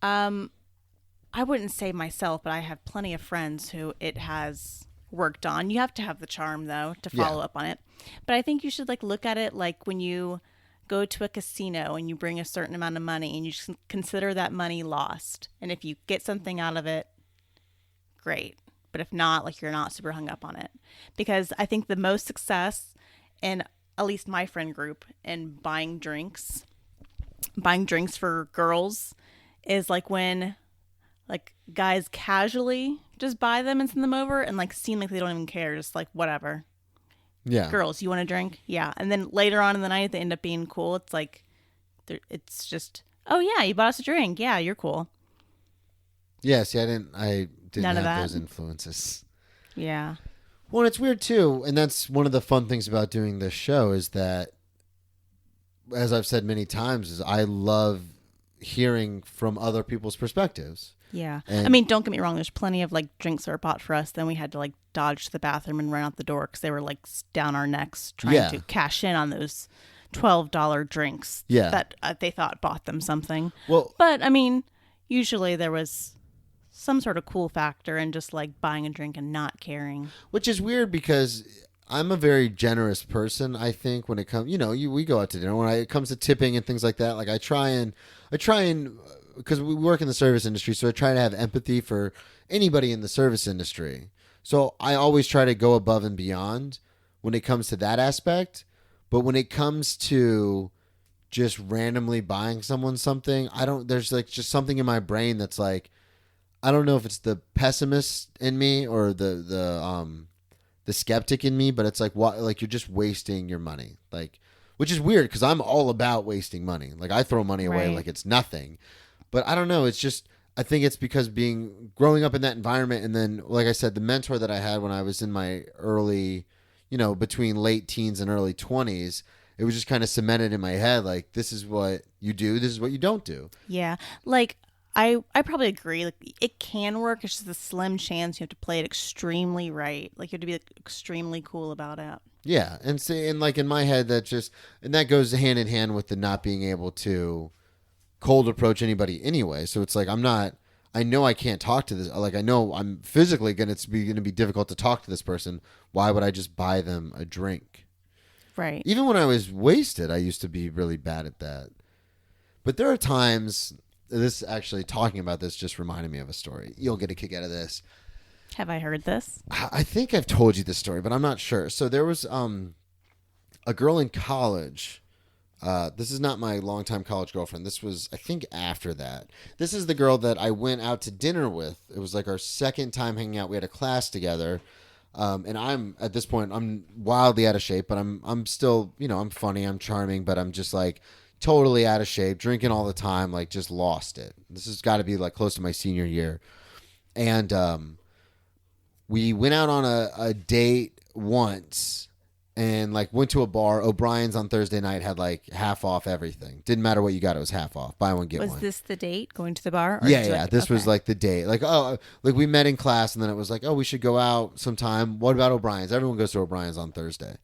I wouldn't say myself, but I have plenty of friends who it has worked on. You have to have the charm though to follow up on it. But I think you should like look at it like when you go to a casino and you bring a certain amount of money and you just consider that money lost. And if you get something out of it, great. But if not, like you're not super hung up on it. Because I think the most success in at least my friend group in buying drinks for girls is like when like guys casually just buy them and send them over and like seem like they don't even care, just like whatever. Yeah. Girls, you want a drink? Yeah. And then later on in the night they end up being cool. It's like it's just, oh yeah, you bought us a drink. Yeah, you're cool. Yeah, see, I didn't None of have that. those influences. Yeah. Well, it's weird too, and that's one of the fun things about doing this show is that, as I've said many times, is I love hearing from other people's perspectives. Yeah. And I mean, don't get me wrong. There's plenty of like drinks that were bought for us. Then we had to like dodge to the bathroom and run out the door because they were like down our necks trying to cash in on those $12 drinks that they thought bought them something. Well, but I mean, usually there was some sort of cool factor in just like buying a drink and not caring. Which is weird because I'm a very generous person, I think, when it comes, we go out to dinner. When it comes to tipping and things like that, like I try and, because we work in the service industry, so I try to have empathy for anybody in the service industry. So I always try to go above and beyond when it comes to that aspect. But when it comes to just randomly buying someone something, there's like just something in my brain that's like, I don't know if it's the pessimist in me or the skeptic in me, but it's like, what, like you're just wasting your money. Like, which is weird because I'm all about wasting money. Like I throw money away like it's nothing. But I don't know. It's just, I think it's because growing up in that environment. And then, like I said, the mentor that I had when I was in my early, between late teens and early 20s, it was just kind of cemented in my head. Like, this is what you do. This is what you don't do. Yeah. Like, I probably agree. Like, it can work. It's just a slim chance you have to play it extremely right. Like, you have to be like, extremely cool about it. Yeah. And like in my head, that goes hand in hand with the not being able to cold approach anybody anyway. So it's like, I know I can't talk to this. Like, I know I'm physically going to be difficult to talk to this person. Why would I just buy them a drink? Right. Even when I was wasted, I used to be really bad at that. But there are times, talking about this just reminded me of a story. You'll get a kick out of this. Have I heard this? I think I've told you this story, but I'm not sure. So there was a girl in college. This is not my longtime college girlfriend. This was, I think, after that. This is the girl that I went out to dinner with. It was like our second time hanging out. We had a class together. And I'm, at this point, I'm wildly out of shape, but I'm still, I'm funny, I'm charming, but I'm just like totally out of shape, drinking all the time, like just lost it. This has got to be like close to my senior year. And we went out on a date once and like went to a bar. O'Brien's on Thursday night had like half off everything. Didn't matter what you got, it was half off. Buy one, get one. Was this the date, going to the bar? Yeah. This was like the date. Like, like we met in class and then it was like, we should go out sometime. What about O'Brien's? Everyone goes to O'Brien's on Thursday.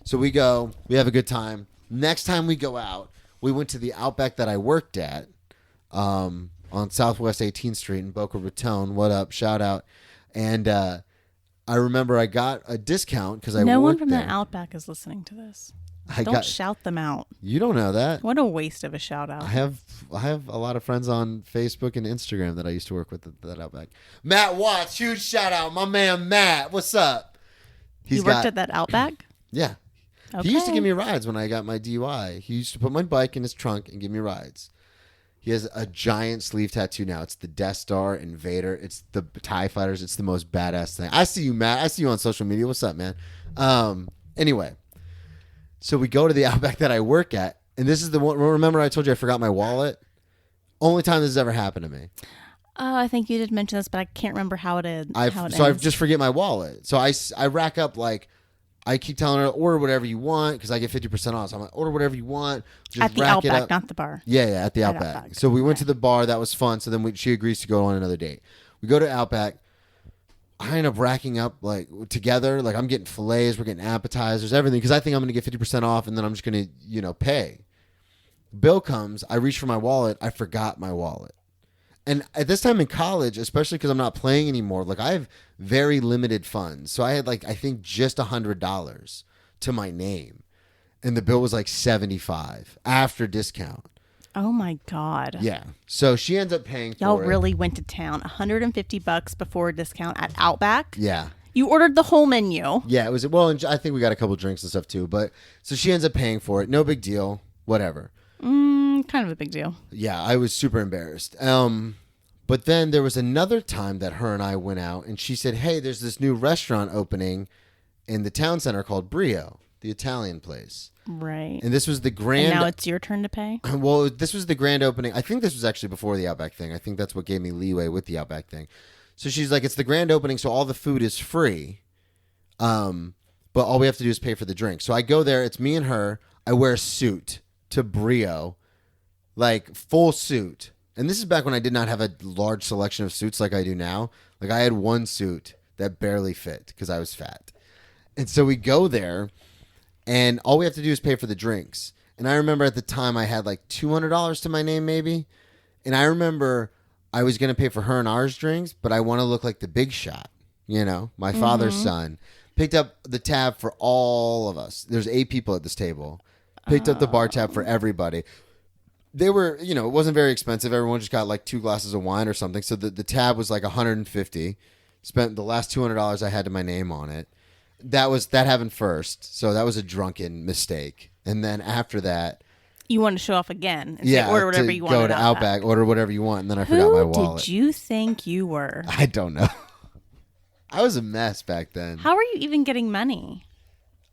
So we go, we have a good time. Next time we go out, we went to the Outback that I worked at on Southwest 18th Street in Boca Raton. What up? Shout out. And I remember I got a discount because I worked there. No one from the Outback is listening to this. Don't shout them out. You don't know that. What a waste of a shout out. I have a lot of friends on Facebook and Instagram that I used to work with at that Outback. Matt Watts, huge shout out. My man Matt, what's up? He worked at that Outback? Yeah. Okay. He used to give me rides when I got my DUI. He used to put my bike in his trunk and give me rides. He has a giant sleeve tattoo now. It's the Death Star Invader. It's the TIE Fighters. It's the most badass thing. I see you, Matt. I see you on social media. What's up, man? Anyway, so we go to the Outback that I work at, and this is the one. Remember I told you I forgot my wallet? Only time this has ever happened to me. I think you did mention this, but I can't remember how it is. I just forget my wallet. So I rack up like, I keep telling her, order whatever you want because I get 50% off. So I'm like, order whatever you want. Just at the Outback, not the bar. Yeah, at the Outback. So we went to the bar. That was fun. So then she agrees to go on another date. We go to Outback. I end up racking up like together. Like I'm getting fillets, we're getting appetizers, everything because I think I'm going to get 50% off and then I'm just going to, pay. Bill comes. I reach for my wallet. I forgot my wallet. And at this time in college, especially because I'm not playing anymore, like I have very limited funds. So I had like, I think just $100 to my name. And the bill was like $75 after discount. Oh my God. Yeah. So she ends up paying for it. Y'all really went to town. $150 before discount at Outback. Yeah. You ordered the whole menu. Yeah, it was, well, and I think we got a couple drinks and stuff too. But so she ends up paying for it. No big deal. Whatever. Kind of a big deal. Yeah, I was super embarrassed. But then there was another time that her and I went out and she said, hey, there's this new restaurant opening in the town center called Brio, the Italian place. Right. And this was the grand... And now it's your turn to pay? Well, this was the grand opening. I think this was actually before the Outback thing. I think that's what gave me leeway with the Outback thing. So she's like, it's the grand opening, so all the food is free. But all we have to do is pay for the drink. So I go there. It's me and her. I wear a suit to Brio. Like, full suit. And this is back when I did not have a large selection of suits like I do now. Like, I had one suit that barely fit because I was fat. And so we go there, and all we have to do is pay for the drinks. And I remember at the time I had like $200 to my name maybe. And I remember I was going to pay for her and ours drinks, but I want to look like the big shot, my father's son. Picked up the tab for all of us. There's 8 people at this table. Picked up the bar tab for everybody. They were, it wasn't very expensive. Everyone just got like 2 glasses of wine or something. So the tab was like $150. Spent the last $200 I had to my name on it. That happened first. So that was a drunken mistake. And then after that, You want to show off again and say, order whatever you want. Go to Outback, order whatever you want, and then I forgot my wallet. Who did you think you were? I don't know. I was a mess back then. How are you even getting money?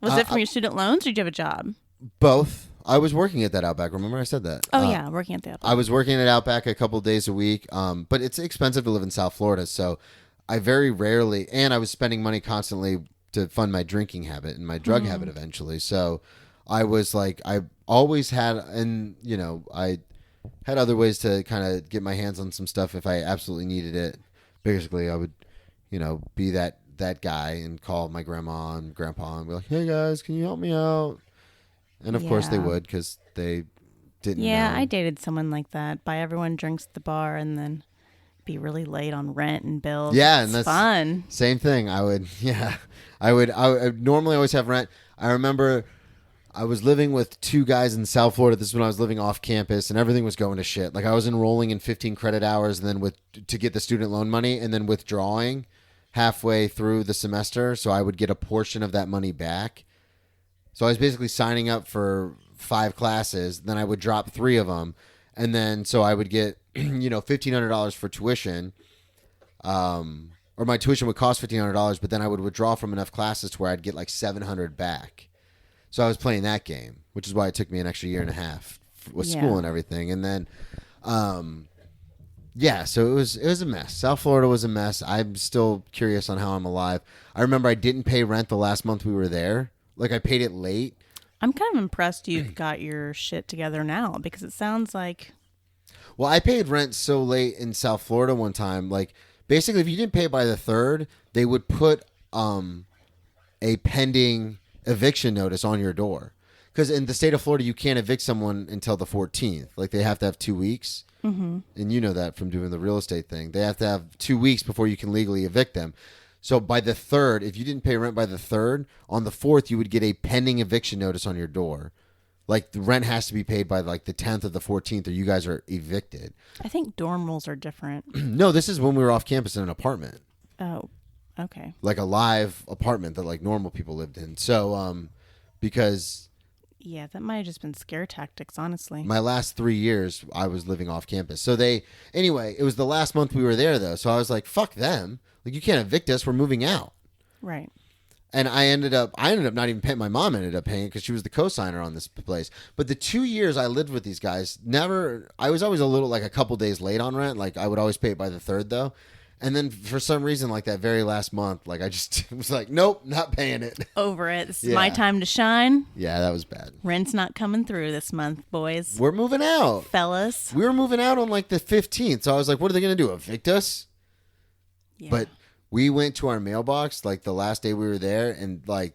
Was it from your student loans, or did you have a job? Both. I was working at that Outback. Remember I said that? Oh, yeah, working at the Outback. I was working at Outback a couple of days a week, but it's expensive to live in South Florida, so I very rarely, and I was spending money constantly to fund my drinking habit and my drug habit eventually. So I was like, I always had, and I had other ways to kind of get my hands on some stuff if I absolutely needed it. Basically, I would, be that guy and call my grandma and grandpa and be like, hey guys, can you help me out? And of course they would, because they didn't know. I dated someone like that. Buy everyone drinks at the bar and then be really late on rent and bills. Yeah, it's and that's fun. Same thing. I would normally always have rent. I remember I was living with two guys in South Florida. This is when I was living off campus, and everything was going to shit. Like I was enrolling in 15 credit hours, and then to get the student loan money, and then withdrawing halfway through the semester, so I would get a portion of that money back. So I was basically signing up for 5 classes, then I would drop 3 of them, and then so I would get $1,500 for tuition, or my tuition would cost $1,500, but then I would withdraw from enough classes to where I'd get like $700 back. So I was playing that game, which is why it took me an extra year and a half with school and everything. And then, so it was a mess. South Florida was a mess. I'm still curious on how I'm alive. I remember I didn't pay rent the last month we were there. Like I paid it late. I'm kind of impressed you've got your shit together now, because it sounds like... Well, I paid rent so late in South Florida one time. Like basically, if you didn't pay by the 3rd, they would put a pending eviction notice on your door, because in the state of Florida you can't evict someone until the 14th. Like they have to have 2 weeks, and you know that from doing the real estate thing. They have to have 2 weeks before you can legally evict them. So by the 3rd, if you didn't pay rent by the 3rd, on the 4th you would get a pending eviction notice on your door. Like the rent has to be paid by like the 10th or the 14th, or you guys are evicted. I think dorm rules are different. No, this is when we were off campus in an apartment. Oh, okay. Like a live apartment that like normal people lived in. So, because... Yeah, that might have just been scare tactics, honestly. My last 3 years, I was living off campus. So anyway, it was the last month we were there though. So I was like, fuck them. Like, you can't evict us. We're moving out. Right. And I ended up not even paying. My mom ended up paying because she was the co-signer on this place. But the 2 years I lived with these guys, I was always a little, like a couple days late on rent. Like I would always pay it by the 3rd though. And then for some reason, like that very last month, like I just was like, nope, not paying it. Over it. This is my time to shine. Yeah, that was bad. Rent's not coming through this month, boys. We're moving out. Fellas. We were moving out on like the 15th. So I was like, what are they going to do? Evict us? Yeah. But we went to our mailbox like the last day we were there, and like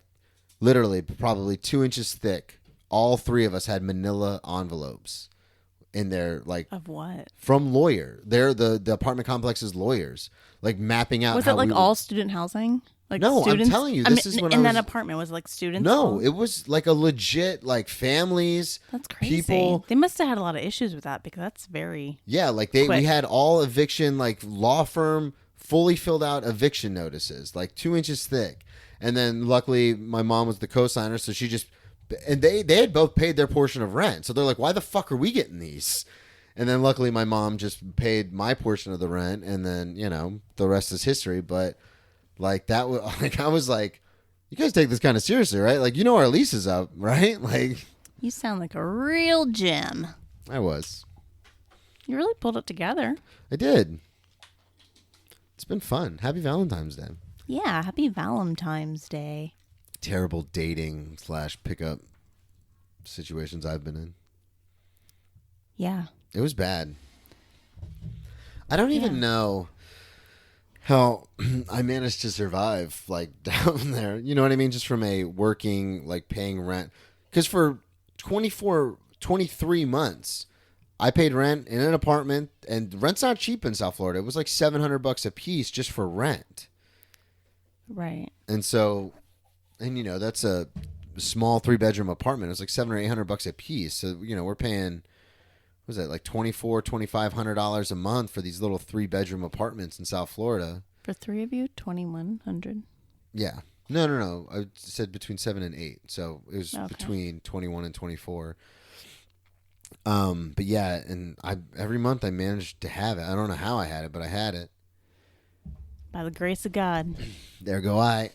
literally probably 2 inches thick, all 3 of us had manila envelopes in there, like of what? From lawyer. They're the apartment complex's lawyers, like mapping out. Was it like all student housing? Like no, students? I'm telling you, this is when in that apartment was like students. No, it was like a legit like families. That's crazy. People. They must have had a lot of issues with that, because that's very like quick. We had all eviction, like law firm fully filled out eviction notices, like 2 inches thick. And then luckily my mom was the co-signer, so she just, and they had both paid their portion of rent. So they're like, why the fuck are we getting these? And then luckily my mom just paid my portion of the rent, and then, the rest is history. But like that was like, I was like, you guys take this kind of seriously, right? Like, our lease is up, right? Like, you sound like a real gem. I was. You really pulled it together. I did. It's been fun. Happy Valentine's Day. Yeah, happy Valentine's Day. Terrible dating / pickup situations I've been in. Yeah. It was bad. I don't even know how I managed to survive, like, down there. You know what I mean? Just from a working, like, paying rent. Because for 23 months... I paid rent in an apartment, and rent's not cheap in South Florida. It was like $700 a piece just for rent. Right. And so, that's a small 3-bedroom apartment. It was like $700 or $800 a piece. So, we're paying, what was that, like $2,400, $2,500 a month for these little 3-bedroom apartments in South Florida. For 3 of you, 2,100. Yeah. No. I said between 7 and 8. So it was Okay. between 21 and 24. But yeah, and every month I managed to have it. I don't know how I had it, but I had it. By the grace of God. There go I.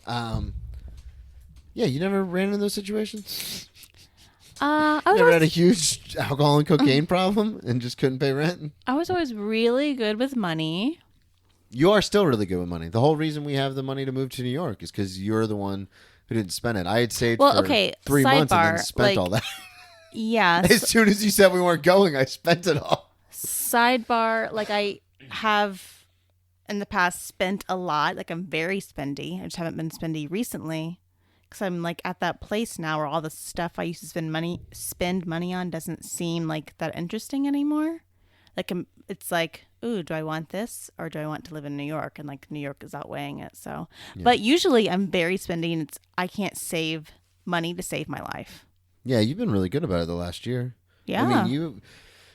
Yeah, you never ran into those situations? I You was never had a always, huge alcohol and cocaine problem and just couldn't pay rent? I was always really good with money. You are still really good with money. The whole reason we have the money to move to New York is because you're the one who didn't spend it. I had saved for 3 months and then sidebar, spent all that. Yeah. As soon as you said we weren't going, I spent it all. Sidebar, like I have in the past spent a lot. Like I'm very spendy. I just haven't been spendy recently because I'm like at that place now where all the stuff I used to spend money on doesn't seem like that interesting anymore. Like it's like, ooh, do I want this or do I want to live in New York? And like New York is outweighing it. So, but usually I'm very spendy and I can't save money to save my life. Yeah, you've been really good about it the last year. Yeah. I mean,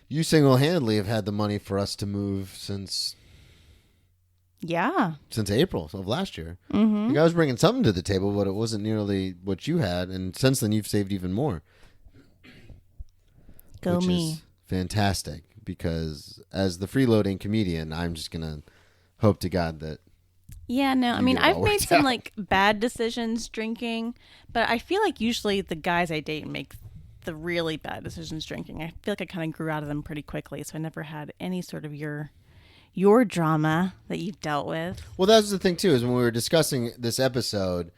you single-handedly have had the money for us to move since April of last year. Mm-hmm. Like I was bringing something to the table, but it wasn't nearly what you had. And since then, you've saved even more. Go which me. is fantastic because as the freeloading comedian, I'm just going to hope to God that. Yeah, no, I You mean, get it I've all made worked some out. like bad decisions drinking, but I feel like usually the guys I date make the really bad decisions drinking. I feel like I kind of grew out of them pretty quickly, so I never had any sort of your drama that you've dealt with. Well, that's the thing, too, is when we were discussing this episode,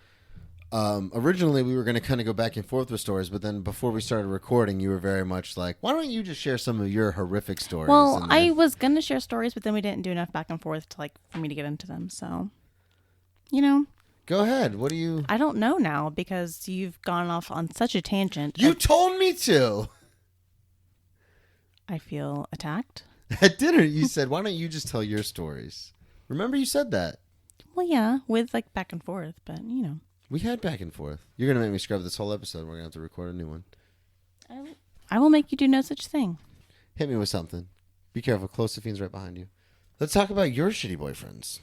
originally we were going to kind of go back and forth with stories, but then before we started recording, you were very much like, why don't you just share some of your horrific stories? Well, And I then- was gonna share stories, but then we didn't do enough back and forth to like for me to get into them. So, you know, Go ahead. What do you... I don't know now because you've gone off on such a tangent. You told me to. I feel attacked. At dinner, you said, why don't you just tell your stories? Remember you said that. Well, yeah, with like back and forth, but you know. We had back and forth. You're going to make me scrub this whole episode. We're going to have to record a new one. I will make you do no such thing. Hit me with something. Be careful. Closophine's right behind you. Let's talk about your shitty boyfriends.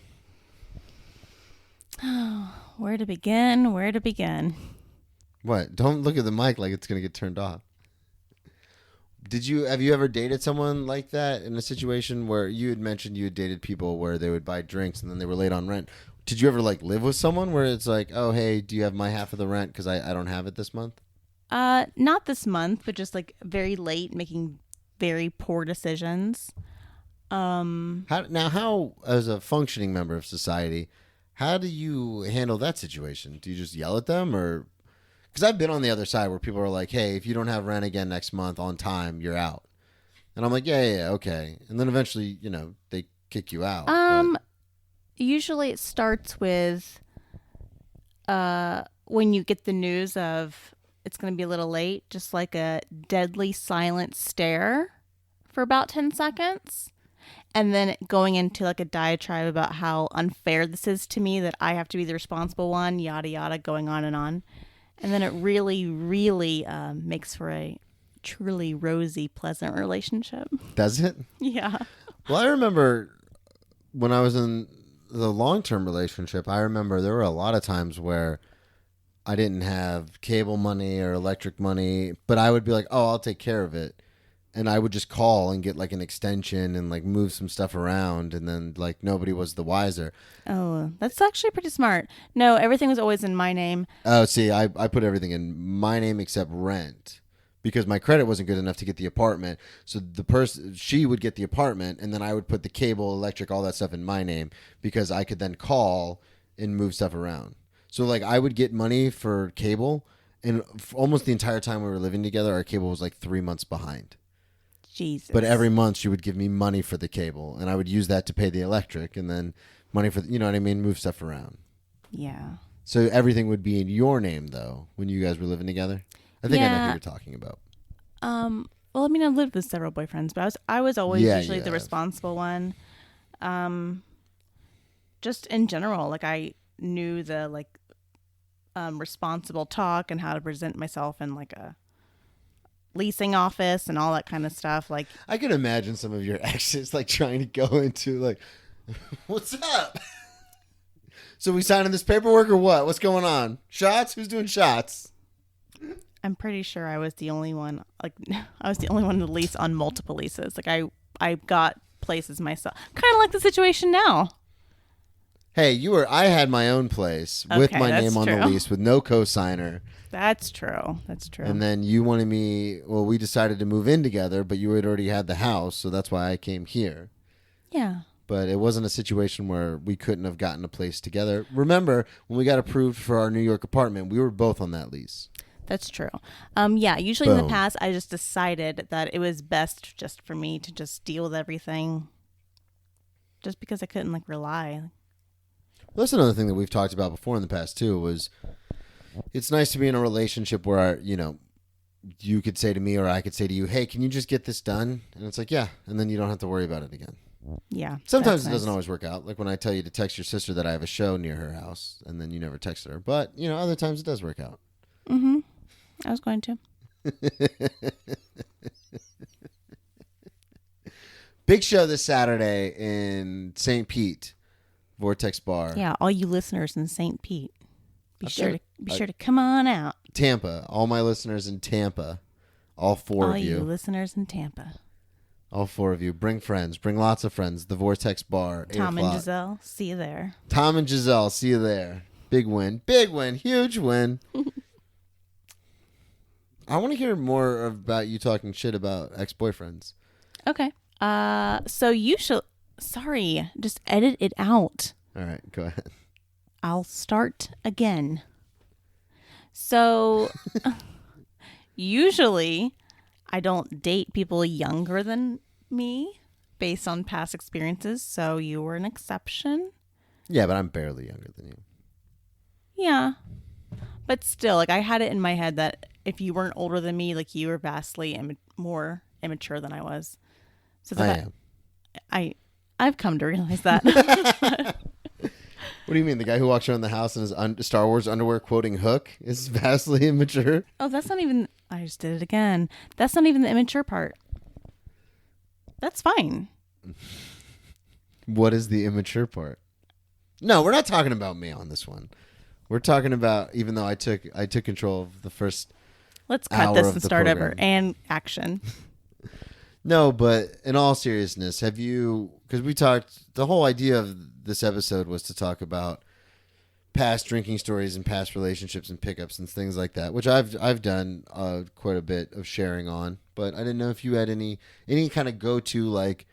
Where to begin? Where to begin? What? Don't look at the mic like it's going to get turned off. Have you ever dated someone like that in a situation where you had mentioned you had dated people where they would buy drinks and then they were late on rent? Did you ever like live with someone where it's like, oh, hey, do you have my half of the rent because I don't have it this month? Not this month, but just like very late, making very poor decisions. How, as a functioning member of society, how do you handle that situation? Do you just yell at them or... Because I've been on the other side where people are like, hey, if you don't have rent again next month on time, you're out. And I'm like, yeah, okay. And then eventually, they kick you out. but- Usually it starts with when you get the news of it's going to be a little late, just like a deadly silent stare for about 10 seconds. And then going into like a diatribe about how unfair this is to me, that I have to be the responsible one, yada, yada, going on. And then it really, really makes for a truly rosy, pleasant relationship. Does it? Yeah. Well, I remember when I was in the long-term relationship, I remember there were a lot of times where I didn't have cable money or electric money, but I would be like, oh, I'll take care of it. And I would just call and get like an extension and like move some stuff around, and then like nobody was the wiser. Oh, that's actually pretty smart. No, everything was always in my name. Oh, see, I put everything in my name except rent because my credit wasn't good enough to get the apartment. So she would get the apartment, and then I would put the cable, electric, all that stuff in my name because I could then call and move stuff around. So like I would get money for cable, and almost the entire time we were living together, our cable was like 3 months behind. Jesus. But every month she would give me money for the cable, and I would use that to pay the electric, and then money for, you know what I mean, move stuff around. Yeah. So everything would be in your name, though, when you guys were living together? I think I know who you're talking about. Well, I mean, I've lived with several boyfriends, but I was always usually the responsible one. Just in general, like I knew the responsible talk and how to present myself in like a leasing office and all that kind of stuff. Like I can imagine some of your exes like trying to go into like, what's up? So we signing this paperwork or what? What's going on? Shots? Who's doing shots? I'm pretty sure I was the only one. Like, I was the only one to lease on multiple leases. Like, I got places myself. Kind of like the situation now. Hey, I had my own place with Okay, my that's name on the true. lease with no co-signer. That's true. That's true. And then you wanted me, well, we decided to move in together, but you had already had the house, so that's why I came here. Yeah. But it wasn't a situation where we couldn't have gotten a place together. Remember, when we got approved for our New York apartment, we were both on that lease. That's true. Yeah, usually in Boom. the past, I just decided that it was best just for me to just deal with everything just because I couldn't, like, rely. Well, that's another thing that we've talked about before in the past, too, was it's nice to be in a relationship where, you could say to me or I could say to you, hey, can you just get this done? And it's like, yeah. And then you don't have to worry about it again. Yeah. Sometimes that's it doesn't nice. always work out. Like when I tell you to text your sister that I have a show near her house and then you never text her. But, other times it does work out. Mm-hmm. I was going to. Big show this Saturday in St. Pete, Vortex Bar. Yeah, all you listeners in St. Pete, be I've sure got- to come on out. Tampa. All my listeners in Tampa. All four All of you you. listeners in Tampa. All four of you. Bring friends. Bring lots of friends. The Vortex Bar. 8 Tom and o'clock. Giselle, see you there. Tom and Giselle. See you there. Big win. Big win. Huge win. I want to hear more about you talking shit about ex-boyfriends. Okay. So you should. Sorry, just edit it out. All right. Go ahead. I'll start again. So, usually, I don't date people younger than me based on past experiences. So you were an exception. Yeah, but I'm barely younger than you. Yeah. But still, like, I had it in my head that if you weren't older than me, like, you were vastly more immature than I was. So I am. I've come to realize that. What do you mean? The guy who walks around the house in his Star Wars underwear quoting Hook is vastly immature? Oh, that's not even... I just did it again. That's not even the immature part. That's fine. What is the immature part? No, we're not talking about me on this one. We're talking about, even though I took control of the first Let's hour cut this of and the start over. program. And action. No, but in all seriousness, have you, because we talked, the whole idea of this episode was to talk about past drinking stories and past relationships and pickups and things like that, which I've done quite a bit of sharing on, but I didn't know if you had any kind of go-to, like,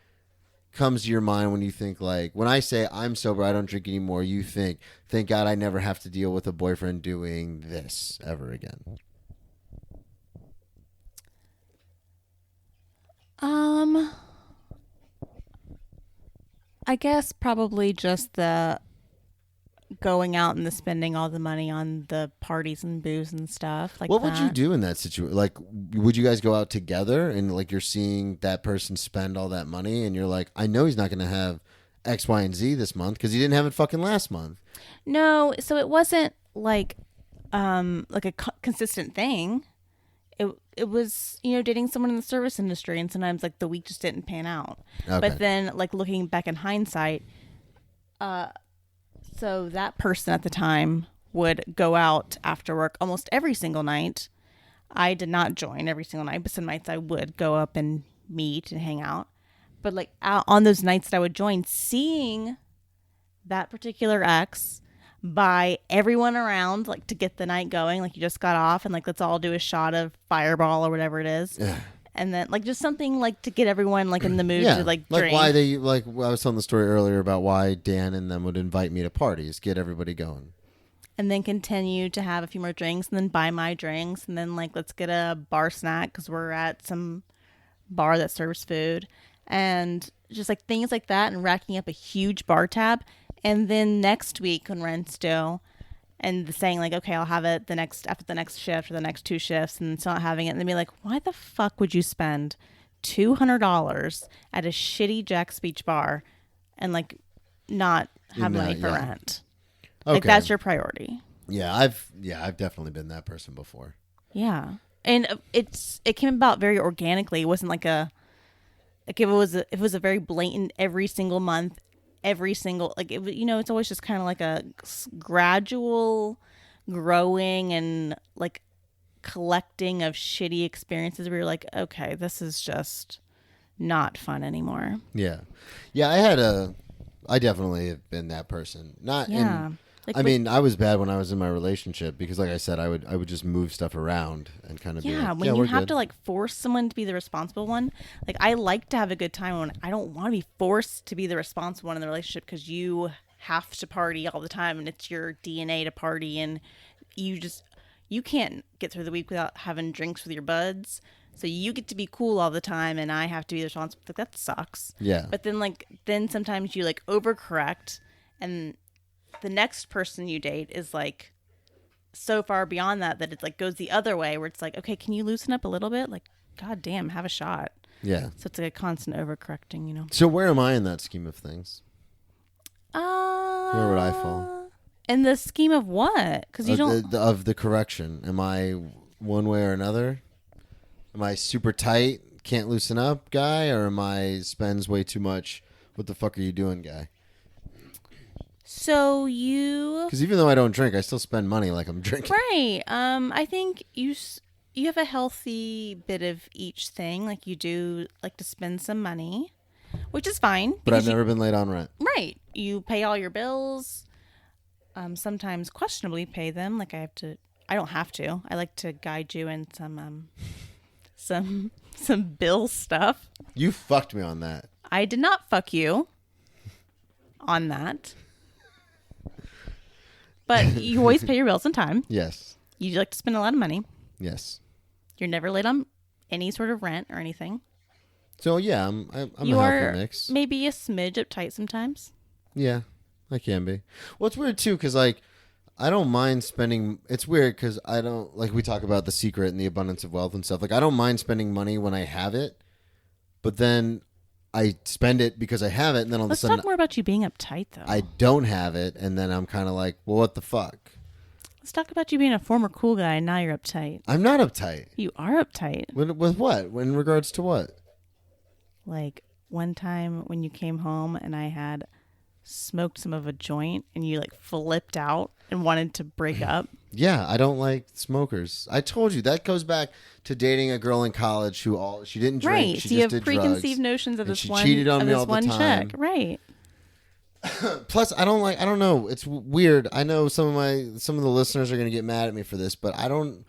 comes to your mind when you think, like, when I say I'm sober, I don't drink anymore, you think, thank God I never have to deal with a boyfriend doing this ever again. I guess probably just the going out and the spending all the money on the parties and booze and stuff like What that. would you do in that situation? Like, would you guys go out together and, like, you're seeing that person spend all that money and you're like, I know he's not going to have X, Y, and Z this month because he didn't have it fucking last month. No, so it wasn't like a consistent thing. It was, dating someone in the service industry, and sometimes, like, the week just didn't pan out. Okay. But then, like, looking back in hindsight, so that person at the time would go out after work almost every single night. I did not join every single night, but some nights I would go up and meet and hang out. But, like, out on those nights that I would join, seeing that particular ex buy everyone around, like, to get the night going, like, you just got off and, like, let's all do a shot of Fireball or whatever it is. And then, like, just something, like, to get everyone, like, in the mood to, like, drink. why they, like, I was telling the story earlier about why Dan and them would invite me to parties, get everybody going. And then continue to have a few more drinks and then buy my drinks. And then, like, let's get a bar snack because we're at some bar that serves food. And just, like, things like that, and racking up a huge bar tab. And then next week when rent's due, and saying, like, okay, I'll have it after the next shift or the next 2 shifts, and still not having it. And then be like, why the fuck would you spend $200 at a shitty Jack's Beach bar and, like, not have money for rent? Okay. Like, that's your priority. Yeah, I've definitely been that person before. Yeah. And it came about very organically. It wasn't like if it was a very blatant every single month, every single, like, it's always just kind of like a gradual growing and like collecting of shitty experiences where you're like, okay, this is just not fun anymore. Yeah. Yeah, I definitely have been that person. Not Yeah. in, Like, I mean, I was bad when I was in my relationship because, like I said, I would just move stuff around and kind of be like, when you we're have good. to like force someone to be the responsible one. Like, I like to have a good time when I don't want to be forced to be the responsible one in the relationship because you have to party all the time and it's your DNA to party, and you can't get through the week without having drinks with your buds. So you get to be cool all the time, and I have to be responsible. Like, that sucks. Yeah. But then sometimes you like overcorrect, and the next person you date is like so far beyond that it like goes the other way, where it's like, okay, can you loosen up a little bit? Like, god damn, have a shot. Yeah. So it's like a constant overcorrecting. So where am I in that scheme of things? Where would I fall? In the scheme of what? Because you don't. Of the correction. Am I one way or another? Am I super tight, can't loosen up guy, or am I spends way too much, what the fuck are you doing guy? So you. Because even though I don't drink, I still spend money like I'm drinking. Right. I think you have a healthy bit of each thing. Like, you do like to spend some money, which is fine. But I've never been late on rent. Right. You pay all your bills. Sometimes questionably pay them. Like, I don't have to. I like to guide you in some bill stuff. You fucked me on that. I did not fuck you on that. But you always pay your bills on time. Yes. You like to spend a lot of money. Yes. You're never late on any sort of rent or anything. So yeah, I'm a You healthy are mix. maybe a smidge uptight sometimes. Yeah, I can be. Well, it's weird too because like I don't mind spending. It's weird because I don't like we talk about the secret and the abundance of wealth and stuff. Like I don't mind spending money when I have it, but then I spend it because I have it, and then all Let's of a sudden talk more about you being uptight, though. I don't have it, and then I'm kind of like, well, what the fuck? Let's talk about you being a former cool guy and now you're uptight. I'm not uptight. You are uptight. With what? In regards to what? Like one time when you came home and I had smoked some of a joint and you like flipped out and wanted to break up. Yeah, I don't like smokers. I told you that goes back to dating a girl in college who she didn't drink. Right. She So you just have did preconceived drugs, notions of and this she one cheated on of me this all the one time. chick. Right. Plus, I don't know. It's weird. I know some of the listeners are going to get mad at me for this, but I don't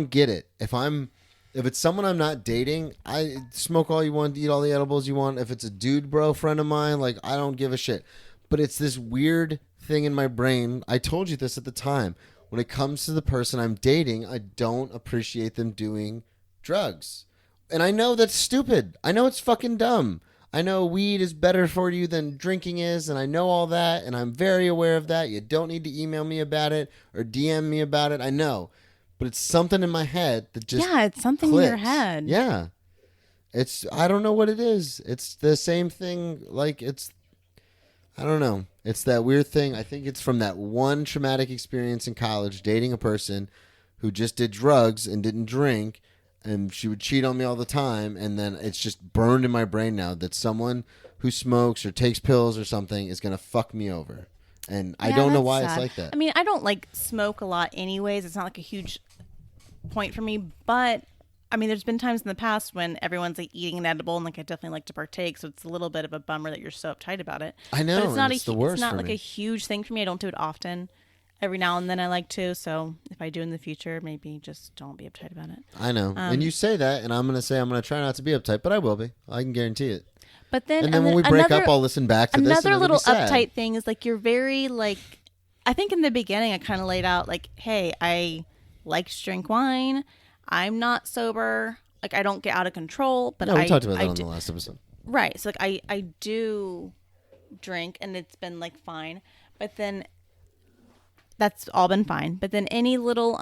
get it. If it's someone I'm not dating, I smoke all you want, eat all the edibles you want. If it's a dude bro friend of mine, like I don't give a shit. But it's this weird thing in my brain. I told you this at the time. When it comes to the person I'm dating, I don't appreciate them doing drugs. And I know that's stupid. I know it's fucking dumb. I know weed is better for you than drinking is, and I know all that, and I'm very aware of that. You don't need to email me about it or DM me about it. I know. But it's something in my head that just it's something clicks. in your head. Yeah. I don't know what it is. It's the same thing. Like I don't know. It's that weird thing. I think it's from that one traumatic experience in college, dating a person who just did drugs and didn't drink, and she would cheat on me all the time, and then it's just burned in my brain now that someone who smokes or takes pills or something is going to fuck me over. And I don't know why sad. it's like that. I mean, I don't like smoke a lot anyways. It's not like a huge point for me, but I mean, there's been times in the past when everyone's like eating an edible and like I definitely like to partake, so it's a little bit of a bummer that you're so uptight about it. I know, but it's not and it's the worst it's not for like me. a huge thing for me. I don't do it often. Every now and then I like to, so if I do in the future, maybe just don't be uptight about it. I know. And you say that, and I'm going to say I'm going to try not to be uptight, but I will be. I can guarantee it. But then, And then when we break up, I'll listen back to this. Another and little it'll be sad. uptight thing is like you're very like, I think in the beginning I kind of laid out like, hey, I like to drink wine. I'm not sober. Like I don't get out of control. But No, we talked about that on the last episode. Right. So like I do drink and it's been like fine. But then that's all been fine. But then any little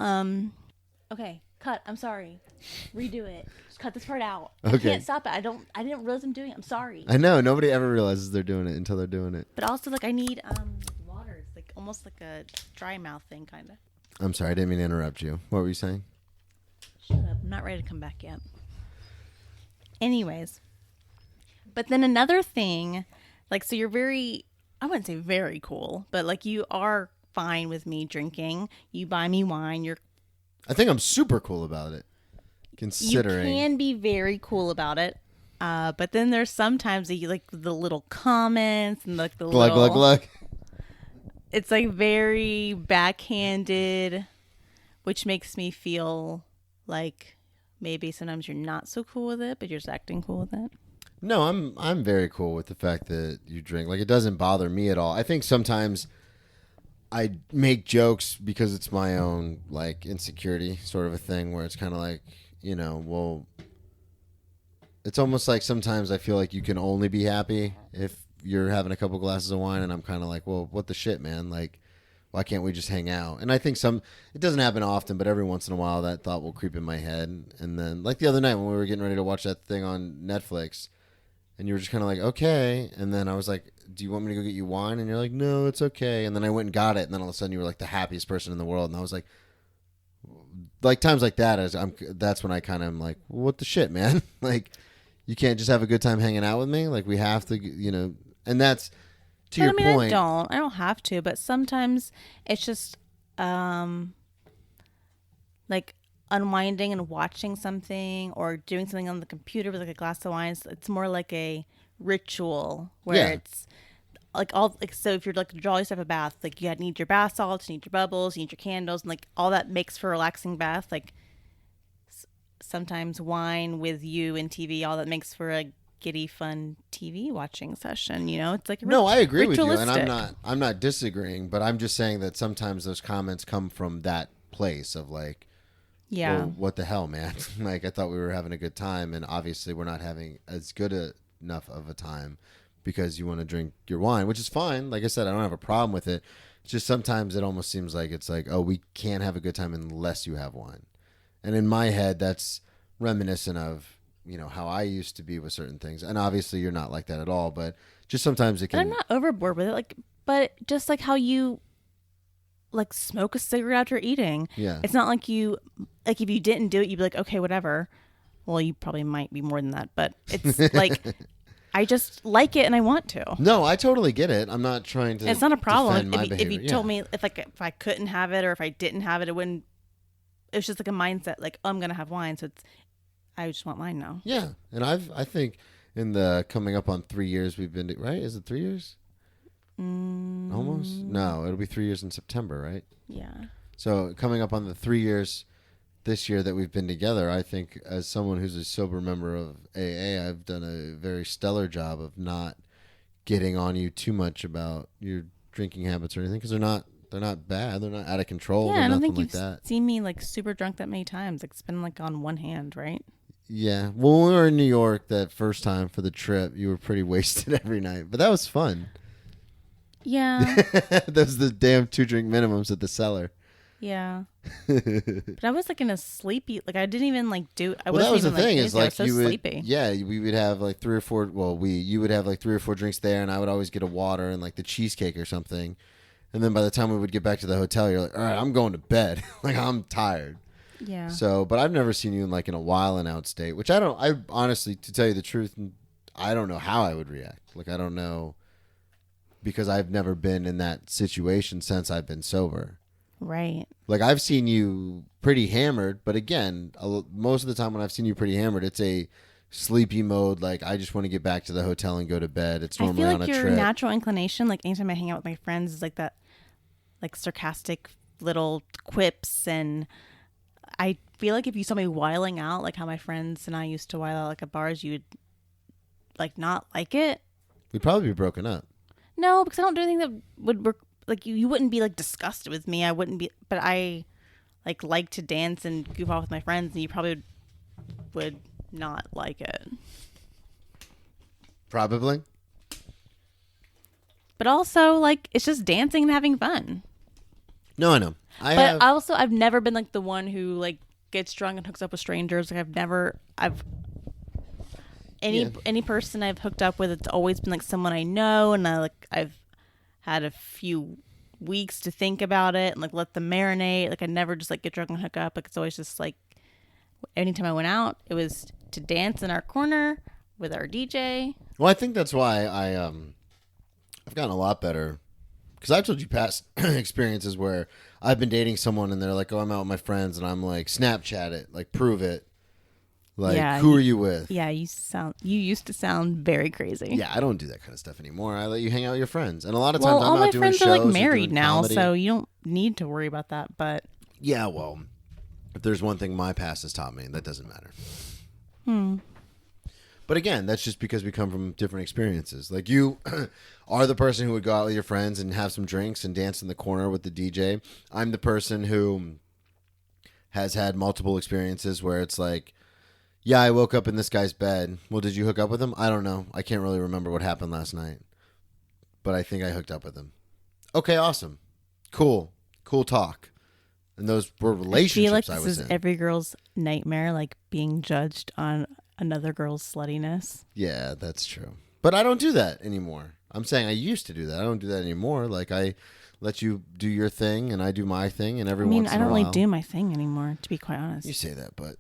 okay, cut. I'm sorry. Redo it. Just cut this part out. I Okay. can't stop it. I didn't realize I'm doing it. I'm sorry. I know. Nobody ever realizes they're doing it until they're doing it. But also like I need water. It's like almost like a dry mouth thing kind of. I'm sorry. I didn't mean to interrupt you. What were you saying? Shut up. I'm not ready to come back yet. Anyways. But then another thing Like, so you're very, I wouldn't say very cool, but like you are fine with me drinking. You buy me wine. I think I'm super cool about it, considering. You can be very cool about it. But then there's sometimes that you like the little comments and like the Glug, little, glug, glug. It's like very backhanded, which makes me feel like maybe sometimes you're not so cool with it, but you're just acting cool with it. No, I'm very cool with the fact that you drink. Like, it doesn't bother me at all. I think sometimes I make jokes because it's my own, like, insecurity sort of a thing where it's kind of like, you know, well, it's almost like sometimes I feel like you can only be happy if you're having a couple glasses of wine, and I'm kind of like, well, what the shit, man? Like, why can't we just hang out? And I think it doesn't happen often, but every once in a while that thought will creep in my head. And then, like the other night when we were getting ready to watch that thing on Netflix, and you were just kind of like, okay. And then I was like, do you want me to go get you wine? And you're like, no, it's okay. And then I went and got it. And then all of a sudden you were like the happiest person in the world. And I was like times like that, that's when I kind of am like, well, what the shit, man? Like, you can't just have a good time hanging out with me. Like, we have to, you know, and that's to your point. I don't have to, but sometimes it's just, like unwinding and watching something or doing something on the computer with like a glass of wine. It's more like a ritual where it's like all like, so if you're like to draw yourself a bath, like you need your bath salts, you need your bubbles, you need your candles, and like all that makes for a relaxing bath. Like sometimes wine with you and TV, all that makes for a giddy fun TV watching session. You know, it's like no, I agree with you, and I'm not disagreeing, but I'm just saying that sometimes those comments come from that place of like, yeah, well, what the hell, man? Like, I thought we were having a good time, and obviously we're not having as good enough of a time because you want to drink your wine, which is fine. Like I said, I don't have a problem with it. It's just sometimes it almost seems like it's like, oh, we can't have a good time unless you have wine. And in my head, that's reminiscent of, you know, how I used to be with certain things. And obviously you're not like that at all, but just sometimes it can. But I'm not overboard with it. Like, but just like how you like smoke a cigarette after eating. Yeah. It's not like you, like if you didn't do it, you'd be like, okay, whatever. Well, you probably might be more than that, but it's like, I just like it and I want to. No, I totally get it. I'm not trying to. It's not a problem. If you yeah. told me if I couldn't have it or if I didn't have it, it wouldn't. It's just like a mindset. Like, oh, I'm gonna have wine, so I just want wine now. Yeah, and I think in the coming up on 3 years we've been right. Is it 3 years? Almost. No, it'll be 3 years in September, right? Yeah. So coming up on the 3 years this year that we've been together, I think as someone who's a sober member of AA, I've done a very stellar job of not getting on you too much about your drinking habits or anything, because they're not bad. They're not out of control. Yeah, they're I don't nothing think like you've seen me like super drunk that many times. Like, it's been like on one hand, right? Yeah. Well, when we were in New York that first time for the trip, you were pretty wasted every night, but that was fun. Yeah. Those are the damn 2-drink minimums at the cellar. Yeah. But I was like in a sleepy, like I didn't even like do. Well, that was the thing is like so you would, sleepy. yeah, we would have like 3 or 4. Well, you would have like 3 or 4 drinks there, and I would always get a water and like the cheesecake or something. And then by the time we would get back to the hotel, you're like, all right, I'm going to bed. Like, I'm tired. Yeah. So, but I've never seen you in like in a wild and out state, which I honestly, to tell you the truth, I don't know how I would react. Like, I don't know, because I've never been in that situation since I've been sober. Right. Like, I've seen you pretty hammered, but again, most of the time when I've seen you pretty hammered, it's a sleepy mode. Like, I just want to get back to the hotel and go to bed. It's normally on a trip. I feel like your natural inclination, like anytime I hang out with my friends, is like that, like sarcastic little quips. And I feel like if you saw me wiling out, like how my friends and I used to wile out like at bars, you would like not like it. We'd probably be broken up. No, because I don't do anything that would work. Like you wouldn't be like disgusted with me. I wouldn't be, but I like to dance and goof off with my friends, and you probably would not like it. Probably. But also, like, it's just dancing and having fun. No, I know. I've never been like the one who like gets drunk and hooks up with strangers. Like any person I've hooked up with, it's always been like someone I know, and I've had a few weeks to think about it and like let them marinate. Like, I never just like get drunk and hook up. Like, it's always just like anytime I went out, it was to dance in our corner with our DJ. Well, I think that's why I've gotten a lot better. Because I've told you past experiences where I've been dating someone and they're like, oh, I'm out with my friends. And I'm like, Snapchat it. Like, prove it. Like, Yeah, who are you with? Yeah, you used to sound very crazy. Yeah, I don't do that kind of stuff anymore. I let you hang out with your friends. And a lot of Well, times I'm all not my doing friends shows are like or married doing now, comedy. so you don't need to worry about that. But Yeah, well, if there's one thing my past has taught me, that doesn't matter. But again, that's just because we come from different experiences. Like you are the person who would go out with your friends and have some drinks and dance in the corner with the DJ. I'm the person who has had multiple experiences where it's like, yeah, I woke up in this guy's bed. Well, did you hook up with him? I don't know. I can't really remember what happened last night. But I think I hooked up with him. Okay, awesome. Cool talk. And those were relationships I feel like was this is in. every girl's nightmare, like being judged on another girl's sluttiness. Yeah, that's true. But I don't do that anymore. I'm saying I used to do that. I don't do that anymore. Like I let you do your thing and I do my thing, and every once in a while. I don't really do my thing anymore, to be quite honest. You say that, but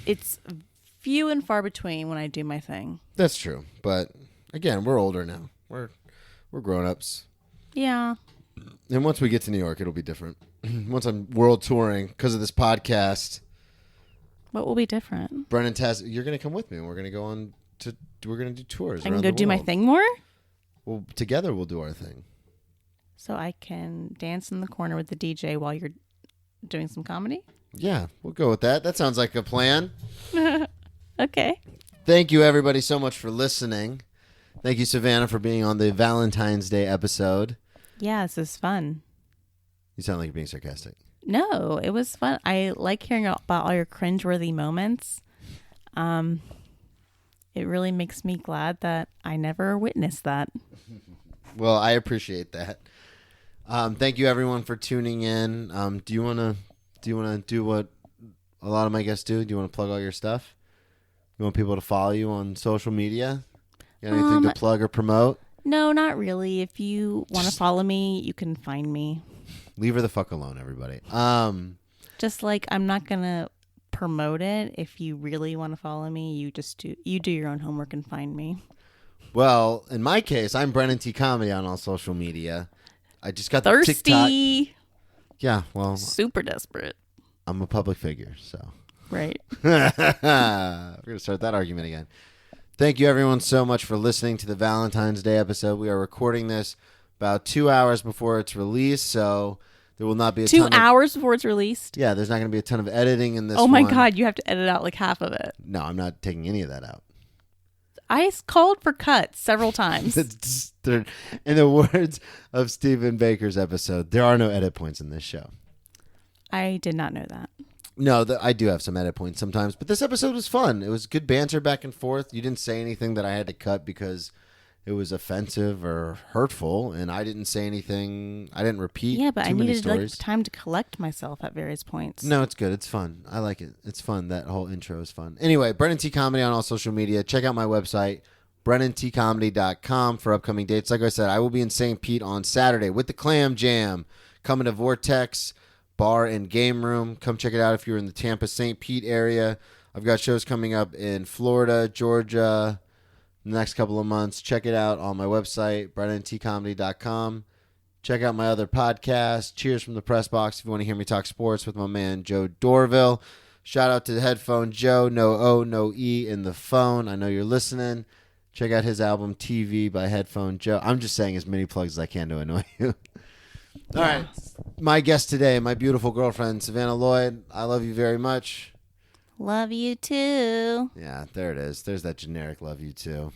It's few and far between when I do my thing. that's true. But again, we're older now. We're grown-ups. Yeah. And once we get to New York, it'll be different. Once I'm world touring because of this podcast, What will be different? Brennan Tess, you're going to come with me. And we're going to we're going to do tours. I can around go the do my world. thing more? Well, together we'll do our thing. So I can dance in the corner with the DJ while you're doing some comedy? Yeah, we'll go with that. That sounds like a plan. Okay. Thank you, everybody, so much for listening. Thank you, Savanna, for being on the Valentine's Day episode. Yeah, this is fun. You sound like you're being sarcastic. No, it was fun. I like hearing about all your cringeworthy moments. It really makes me glad that I never witnessed that. Well, I appreciate that. Thank you, everyone, for tuning in. Do you want to do what a lot of my guests do? Do you want to plug all your stuff? You want people to follow you on social media? Got anything to plug or promote? No, not really. If you want to follow me, you can find me. Leave her the fuck alone, everybody. Just like I'm not gonna promote it. If you really want to follow me, you do your own homework and find me. Well, in my case, I'm Brennan T. Comedy on all social media. I just got the Thirsty. TikTok. Yeah, well, Super desperate. I'm a public figure, so. Right. We're going to start that argument again. Thank you, everyone, so much for listening to the Valentine's Day episode. We are recording this about 2 hours before it's released, so there will not be a 2 ton hours before it's released. Yeah, there's not going to be a ton of editing in this Oh my one. God, you have to edit out like half of it. No, I'm not taking any of that out. I called for cuts several times. In the words of Stephen Baker's episode, there are no edit points in this show. I did not know that. No, I do have some edit points sometimes, but this episode was fun. It was good banter back and forth. You didn't say anything that I had to cut because it was offensive or hurtful, and I didn't say anything. I didn't repeat. Yeah, but too I many needed stories. time to collect myself at various points. No, it's good. It's fun. I like it. It's fun. That whole intro is fun. Anyway, Brennan T. Comedy on all social media. Check out my website, BrennanTComedy.com, for upcoming dates. Like I said, I will be in St. Pete on Saturday with the Clam Jam, coming to Vortex Bar and Game Room. Come check it out if you're in the Tampa, St. Pete area. I've got shows coming up in Florida, Georgia, the next couple of months. Check it out on my website, BrennanTComedy.com. Check out my other podcast, Cheers from the Press Box, if you want to hear me talk sports with my man, Joe Dorville. Shout out to the Headphone Joe, no O, no E in the phone. I know you're listening. Check out his album, TV by Headphone Joe. I'm just saying as many plugs as I can to annoy you. All right. My guest today, my beautiful girlfriend, Savanna Lloyd. I love you very much. Love you too. Yeah, there it is. There's that generic love you too.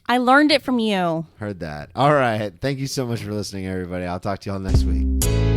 I learned it from you. Heard that. All right. Thank you so much for listening, everybody. I'll talk to you all next week.